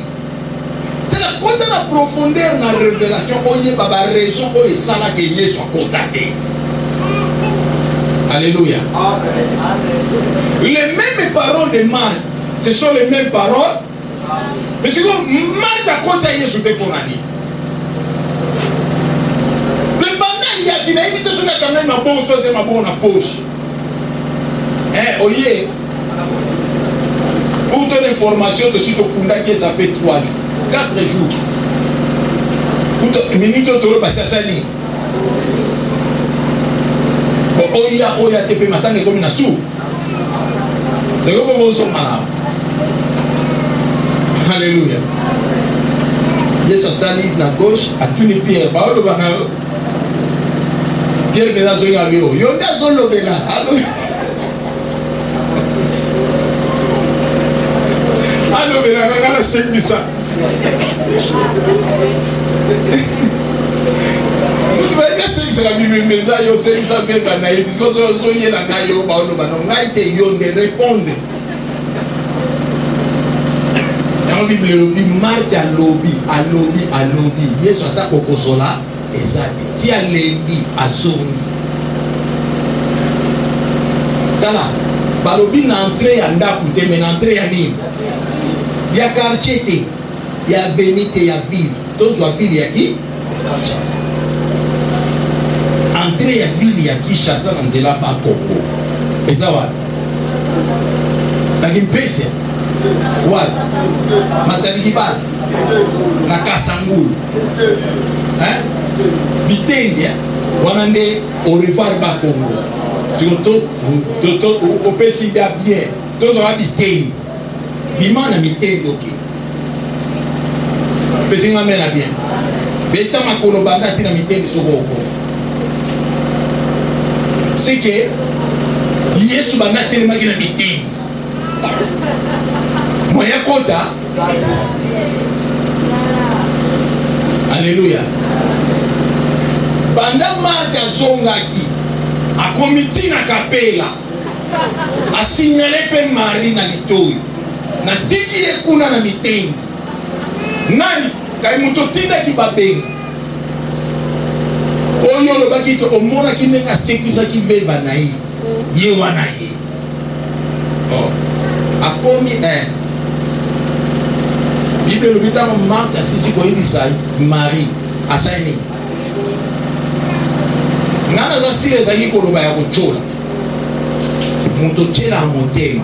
C'est la côte de la profondeur dans la révélation, il y a une raison pour que Jésus soit contacté. Alléluia. Les mêmes paroles de Marthe, Ce sont les mêmes paroles. Mais tu vois, Marthe a compté Yesu pour l'année. Le banal, il y a qui n'a évité ce qu'il y a quand même ma bonne chose et ma bonne poche. Hein, oye. Pour ton information, de suite au Kunda qui ça fait 3 jours, 4 jours. Pour ton minute, tu auras passé à Sani. Oya, tu peux m'attendre comme une sou. C'est comme vous sommes malades. Alléluia. Dieu s'est allé à gauche, à tous les pierres. Pierre me l'a dit à lui. Il y a un solo bénin. Allo bénin, on a 5 000 ça. Vous voyez que c'est la Bible, mais ça, il y a 5 000 bénin. Quand on y est là, on a été de répondre. Dans la Bible, Marthe a lobby. Yesu atako kosola, ezali. Ti alembi azongi. Tala, balobi na entrée ya ndaku te, mais na entrée ya nini? Ya quartier te, ya avenue te, ya ville. Tozwa ville ya ki? Entrée ya ville ya Kinshasa na nzela ba Koko. Eza wa? Naki mpese. What? Matarikibal na Kasangulu. Hein? Bitenge wanande au revoir ba Congo. Surtout au pesi da bien. Tozo wa bitenge. Bimana mitenge ok. Pesi ngamena bien. Beta makolo banda tina mitenge soko. C'est que Yesu banda telema kina mitenge. Moya kota. Alléluia. Banda Marthe zongaki a komiti na kapela a signalé pe Marie na litoi na tiki ekuna na mitengi nani kai muto tinda ki babenga oyo lo bakito omona kinenga sekisa ki veba na yi ye wana ye oh akomi Bible le bitama Marthe asisi ko ibisai Marie asaini ngana za sire za yikoloba ya kochola muto chela motema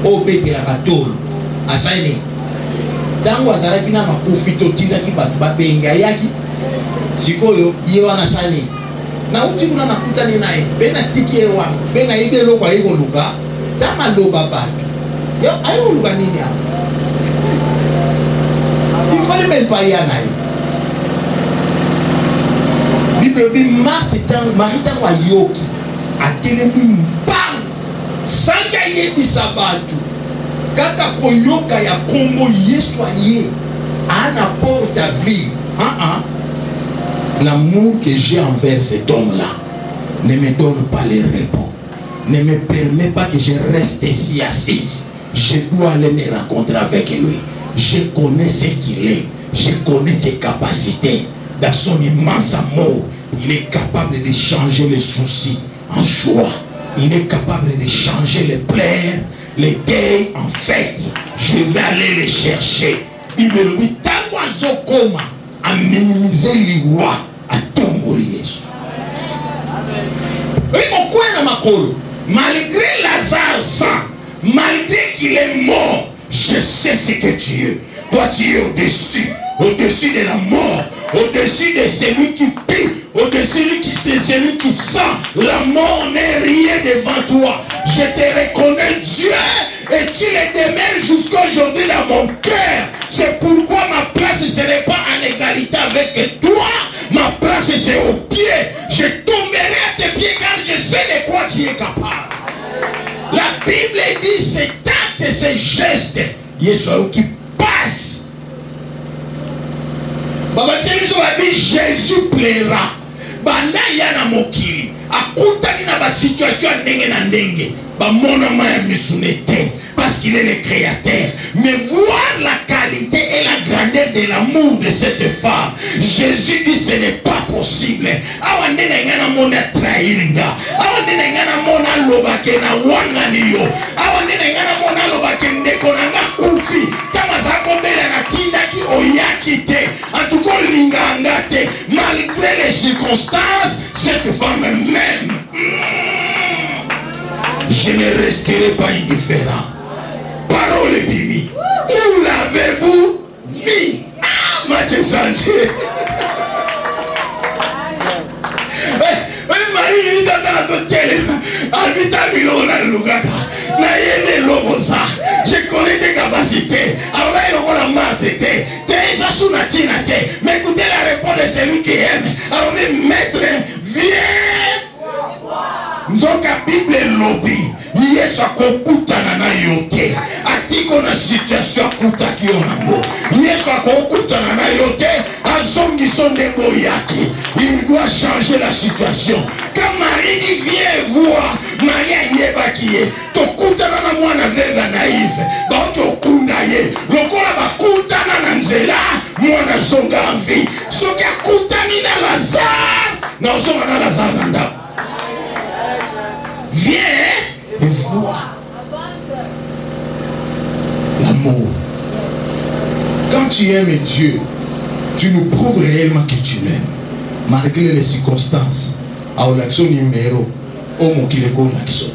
obetela katolo asaini tango azalaki na makufi to tindaki bato babenga yaki sikoyo ye wana sani na uti kuna nakutani naye bena tiki ewa bena ibelo kwa ikoluka tama loba bato yo ayo luka nini hapo. Il fallait même pas y aller. Bible dit Marthe Marie tango yoki a telemi bang sanga yebisa batu kaka koyoka ya kombo Yesu aye ana porte à vie. L'amour que j'ai envers cet homme-là ne me donne pas les réponses, ne me permet pas que je reste ici assis. Je dois aller me rencontrer avec lui. Je connais ce qu'il est, je connais ses capacités. Dans son immense amour, il est capable de changer les soucis en joie. Il est capable de changer les pleurs, les deuils en fête. Je vais aller les chercher. Il me dit, tango koma à minimiser l'Iwa à Tongoli Yesu. Oui, mon coin dans ma colle, malgré Lazare sang, malgré qu'il est mort, je sais ce que tu es. Toi, tu es au-dessus de la mort, au-dessus de celui qui prie, au-dessus de celui qui sent. La mort n'est rien devant toi. Je te reconnais, Dieu, et tu le demeures jusqu'aujourd'hui dans mon cœur. C'est pourquoi ma place, ce n'est pas en égalité avec toi. Ma place, c'est au pied. Je tomberai à tes pieds car je sais de quoi tu es capable. La Bible dit ces actes et ces gestes, Yeshua qui passe. Baba Jésus plaira. Banda yana mokili. Akutani na ba situation ndenge na ndenge. Ba mona maya misunete. Parce qu'il est le créateur. Mais voir la qualité et la grandeur de l'amour de cette femme, Jésus dit ce n'est pas possible. Awandene ngana mona trahinga. Awandene ngana mona lobake na wanga niyo. awa nene ngana mona lo bakende konanga kufi kama zako mbele na tindaki oyaki te en tout cas linganga te malgré les circonstances cette femme même je ne resterai pas indifférent. Parole bimi. Où l'avez-vous mis? Ah, ma santé. Marie il est dans la télé. Albita Milona Lugata. Naïe Lobosa. Je connais tes capacités. Alors il aura la main. T'es Zasunatina. Mais écoutez la réponse de celui qui aime. Alors maître, viens. Nzoka Bible lobby Yesu akokutana na yote atiko na situation akutaki onango Yesu akokutana na yote azongi sondego yake il doit changer la situation quand Marie dit viens voir Maria yebakie tokutana na mwana veva naïve baoto okunda ye lokola bakutana na nzela mwana zonga envie soki akutani na Lazare na ozonga na Lazare na ndako. Viens et vois l'amour. Quand tu aimes Dieu, tu nous prouves réellement que tu l'aimes. Malgré les circonstances. À l'action numéro, au mokileko l'aksote.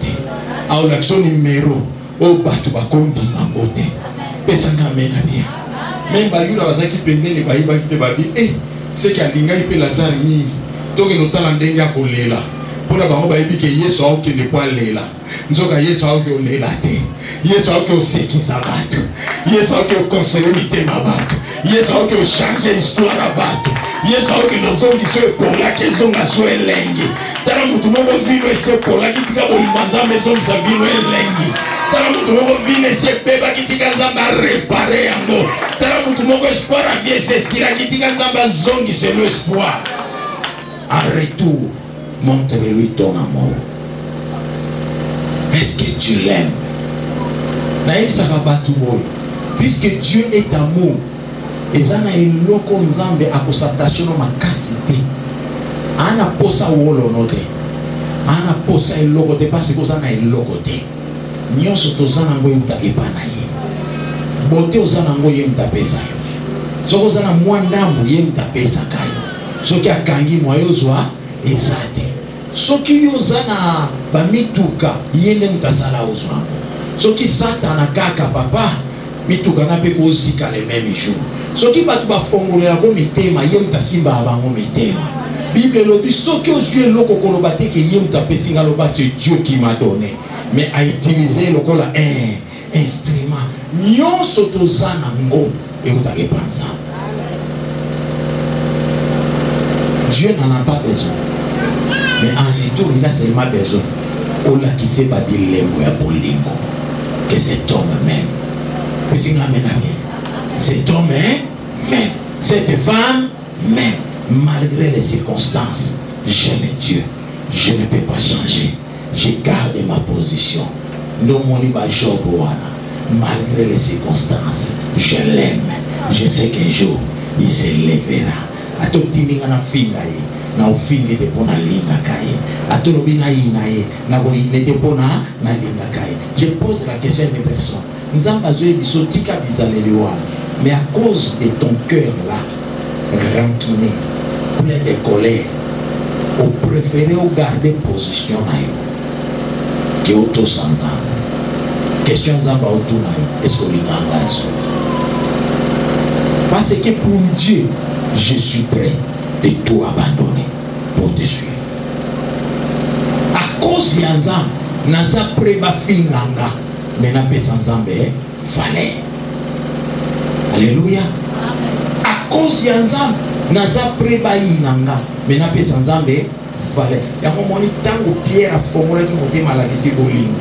À l'action numéro, au batu bakondi mambote. Pesanga mena bien. Même bayula bazaki pende ne bayiba kite babi. C'est qu'il y a l'inga ipe Lazare mingi. Donc il nota landenga kolela. Pour la banque, il dit que Yesu a qui ne pas aller là. Nous avons Yesu a qui est là. Yesu a qui sait qui s'abattre. Yesu a qui conseille l'unité ma batte. Yesu a qui changer l'histoire à battre. Yesu a qui nous ont dit ce pour la qu'ils ont à souhait lengi. Tala mutu moko vino et ce pour la qui tika bolimanza maison sa vino et lengi. Tala mutu moko vino et ce beba qui tika zamba réparer yango. Tala mutu moko espoir à vie c'est si la qui tika zamba zongi c'est l'espoir. En retour. Montre-lui ton amour. Est-ce que tu l'aimes? Puisque Dieu est amour, et ça n'a une loco nzambe à s'attacher dans ma cassité. Ana posa wolo note. Ana posa il logo te parce que ça n'a une logo te. Nyoso to sana ngoy utakepa na ye. Bote osana ngoy yemta pesa. Soko sana mwandambu yemta pesa kayo. Soki akangi moyozwa ezate. Soki yozana bamituka yende mutasala ozwango. Soki satana kaka papa mituka na pe kozika le même jour. Soki batu bafongolela ko mitema ye mutasimba abango mitema. Bible lobi soki ozue loko koloba te ke ye mutapesinga loba c'est Dieu qui m'a donné. Mais a utilisé lokola un instrument. Nyonso tozana ngo e utake panza. Dieu n'en a pas besoin. Mais en retour, il a seulement besoin. Ola qui sait pas dire les mots à Bolingo. Que cet homme même. Cet homme même. Cette femme même. Malgré les circonstances, j'aime Dieu. Je ne peux pas changer. Je garde ma position. Malgré les circonstances, je l'aime. Je sais qu'un jour, il se lèvera. A tout timing na finga ye na ofindi te pona linga kai a tout lobina ye na go inete pona na linga kai. Je pose la question à une personne. Nzamba zoe biso tika bizaleliwa mais à cause de ton cœur là ranquiné plein de colère au préféré au garder position na yo que auto sans âme. Question nzamba auto na yo est-ce que l'inganga so parce que pour Dieu je suis prêt de tout abandonner pour te suivre. À cause de Nzambe, naza prêt ba finganga, mais na pesa Nzambe fallait. Alléluia. À cause de Nzambe, naza prêt ba inganga, mais na pesa Nzambe fallait. Ya momoni tango Pierre a fongola ki motema la kisi bolingo.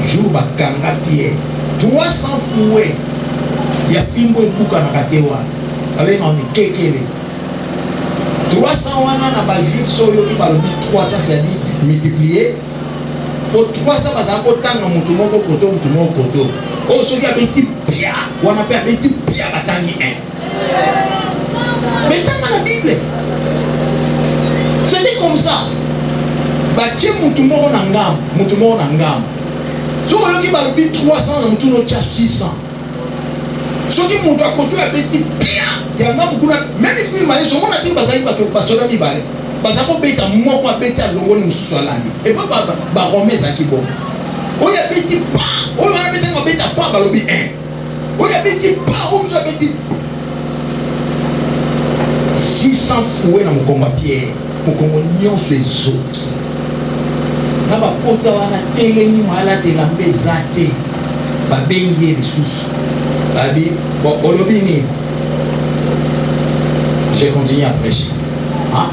Jour ba kanga Pierre 300 fouets. Ya fimbo ebuka na katewa. Avec un kékélé 300 wana na ba juif soyo ki ba 300 c'est dit multiplié pour 300 ba za ko tanga mutu moko koto o soki a petit pia wana pe a petit pia batangi 1 mais dans la Bible c'était comme ça ba tie mutu moko na ngam Si on a 300, on tourne 600. Ce qui montre à côté a petit bien. Il y a beaucoup de même si on a dit que ça mi balé. Parce que beta moi quoi beta longo ni mususu alandi. Et pas ba romeza ki bon. O ya petit pas. O ya beta mo beta pas ba lobi 1. O ya petit pas o mususu petit 600 fouets na mokomba pierre. Mokombo nyonso ezoki. Na ba pota wana teleni mala de la mbezate. Ba bengi lisusu. Abi bon olobini. J'ai continué à prêcher. Hein?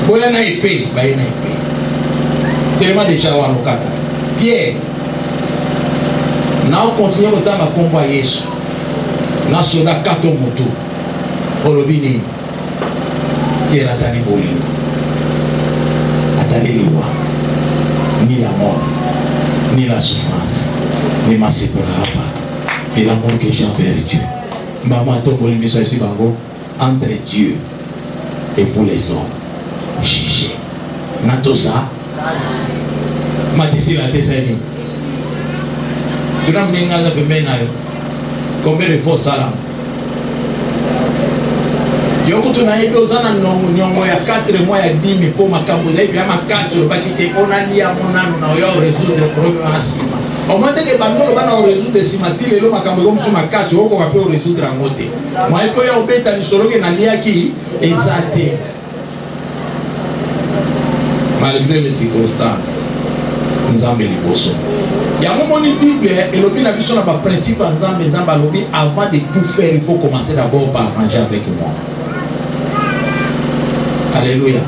Bon, il y a une épée. Tellement déjà à l'ocata. Pierre, nous continuons au temps de combat Yesu. Nous sommes dans 4 motos. Olobini. Pierre a tani boli. Atali liwa. Ni la mort, ni la souffrance, ni ma séparation. Et l'amour que j'ai envers Dieu. Maman, ton mission ici, entre Dieu et vous les hommes. Jugez. Natosa. Matisi la tesani. Tu n'as pas de menaille. Combien de fois ça là? Yoko tunayebi ozana nyongo ya 4 mois ya 10 mi po makambo za hivi ama kaso bakite onalia monano na yo résoudre problème asima. Au moins que bandolo bana résoudre simatile lo makambo ko msuma kaso oko ka pe résoudre ngote. Moi po ya obeta ni soroke na liaki ezate. Malgré les circonstances, Nzambe liboso. Ya momoni Bible elobi na biso na ba principe Nzambe lobi avant de tout faire il faut commencer d'abord par manger avec moi. Alléluia.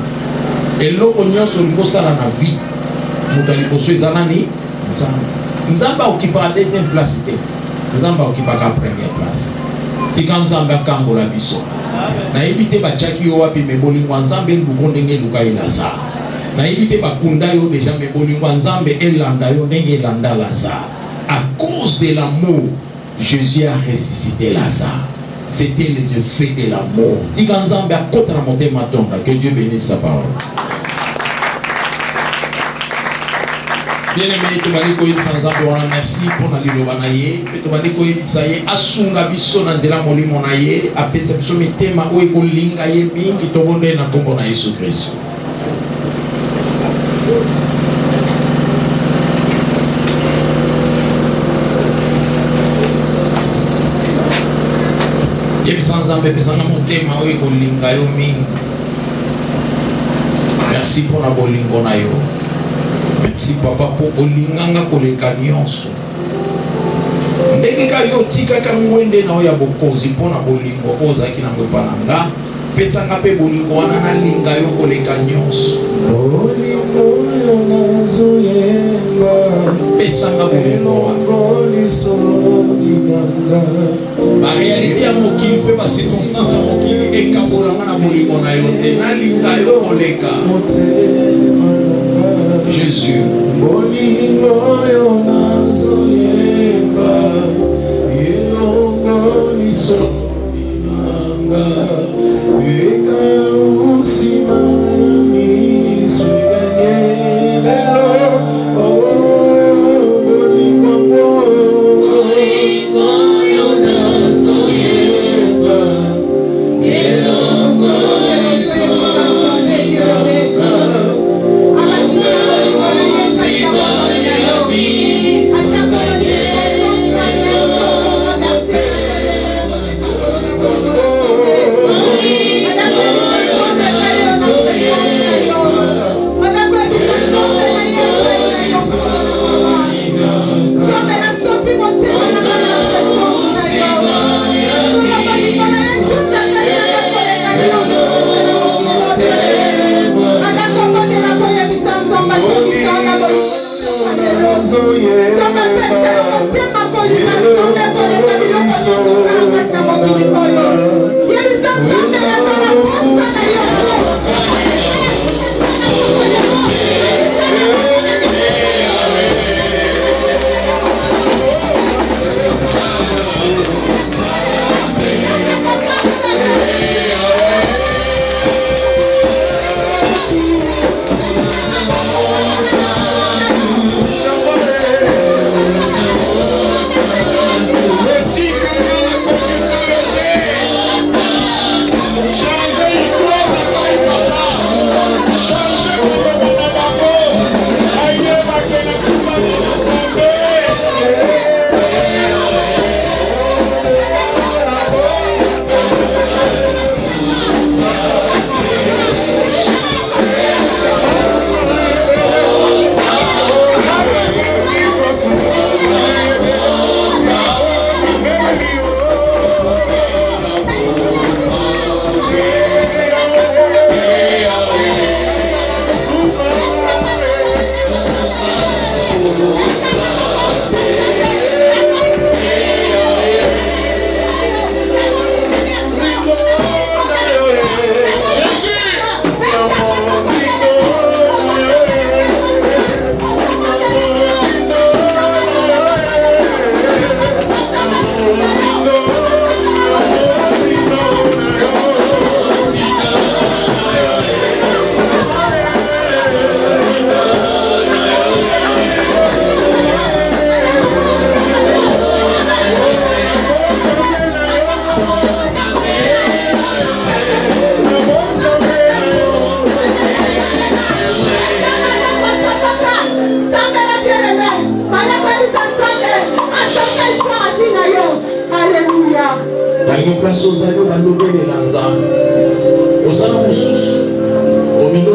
Et l'eau nyonso libosala na vie. Mutali boso ezanani Nzambe. Nzambe okipa la deuxième place te. Nzambe okipa la première place. Tika Nzambe akambola biso. Na ebite ba chaki yo wapi meboli Nzambe ndukonde nge luka ilaza. Na ebite ba kunda yo déjà meboli Nzambe elanda yo ndenge elanda Lazare. À cause de l'amour, Jésus a ressuscité Lazare. C'était les effets de l'amour. Tika Nzambe akota na motema tonda. Que Dieu bénisse sa parole. Bien-aimé, tu vas dire que sans avoir merci pour la lilovanaye. Tu vas dire que ça y est, asunga biso na ndela molimo na ye, apesa biso mitema o ekolinga ye mingi to bonde na kombo na Yesu Kristo. Yebi sans ambe pesa na motema o ekolinga yo mingi. Merci pour la bolingo na yo. Merci papa pour olinganga koleka nyonso. Ndenge ka yo tika ka mwende na ya bokozi pona bolingo ozaki na mwepananga. Pesa nga pe bolingo wana na linga yo koleka nyonso. Bolingo nazo yenga. Pesa nga bolingo la réalité à mokili pe ba circonstance à mokili ekabolanga na bolingo na yo te na linga yo koleka. Jésus.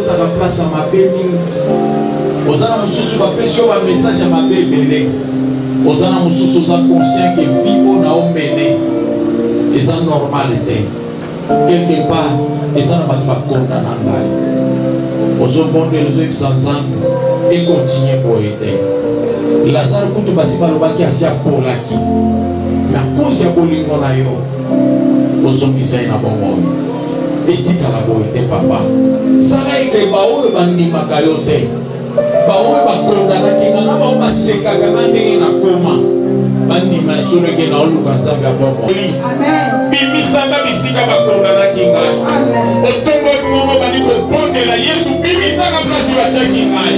otaka place ya mabe mingi. Oza na mosusu bapesi yo bamessage ya mabe ebele. Oza na mosusu oza conscient ke vie oyo na omene eza normal te. Quelque part eza na bato bakonda na ngai. Ozobondela ozoyebisa Nzambe ekontinue boye te. Lazare kutu basi balobaki asi apolaki na cause ya bolingo na yo ozongisa ye na bomoi. Etikala boye te papa. Sala eke baoyo bandimaka yo te, baoyo bakondanaki nga na bao basekaka na ndenge na koma bandima soleke na oluka Nzambe ya bomoi. Bimisanga bisika bakondanaki ngai. Otombo bingongo bandi kobondela Yesu bimisanga place batiaki ngai.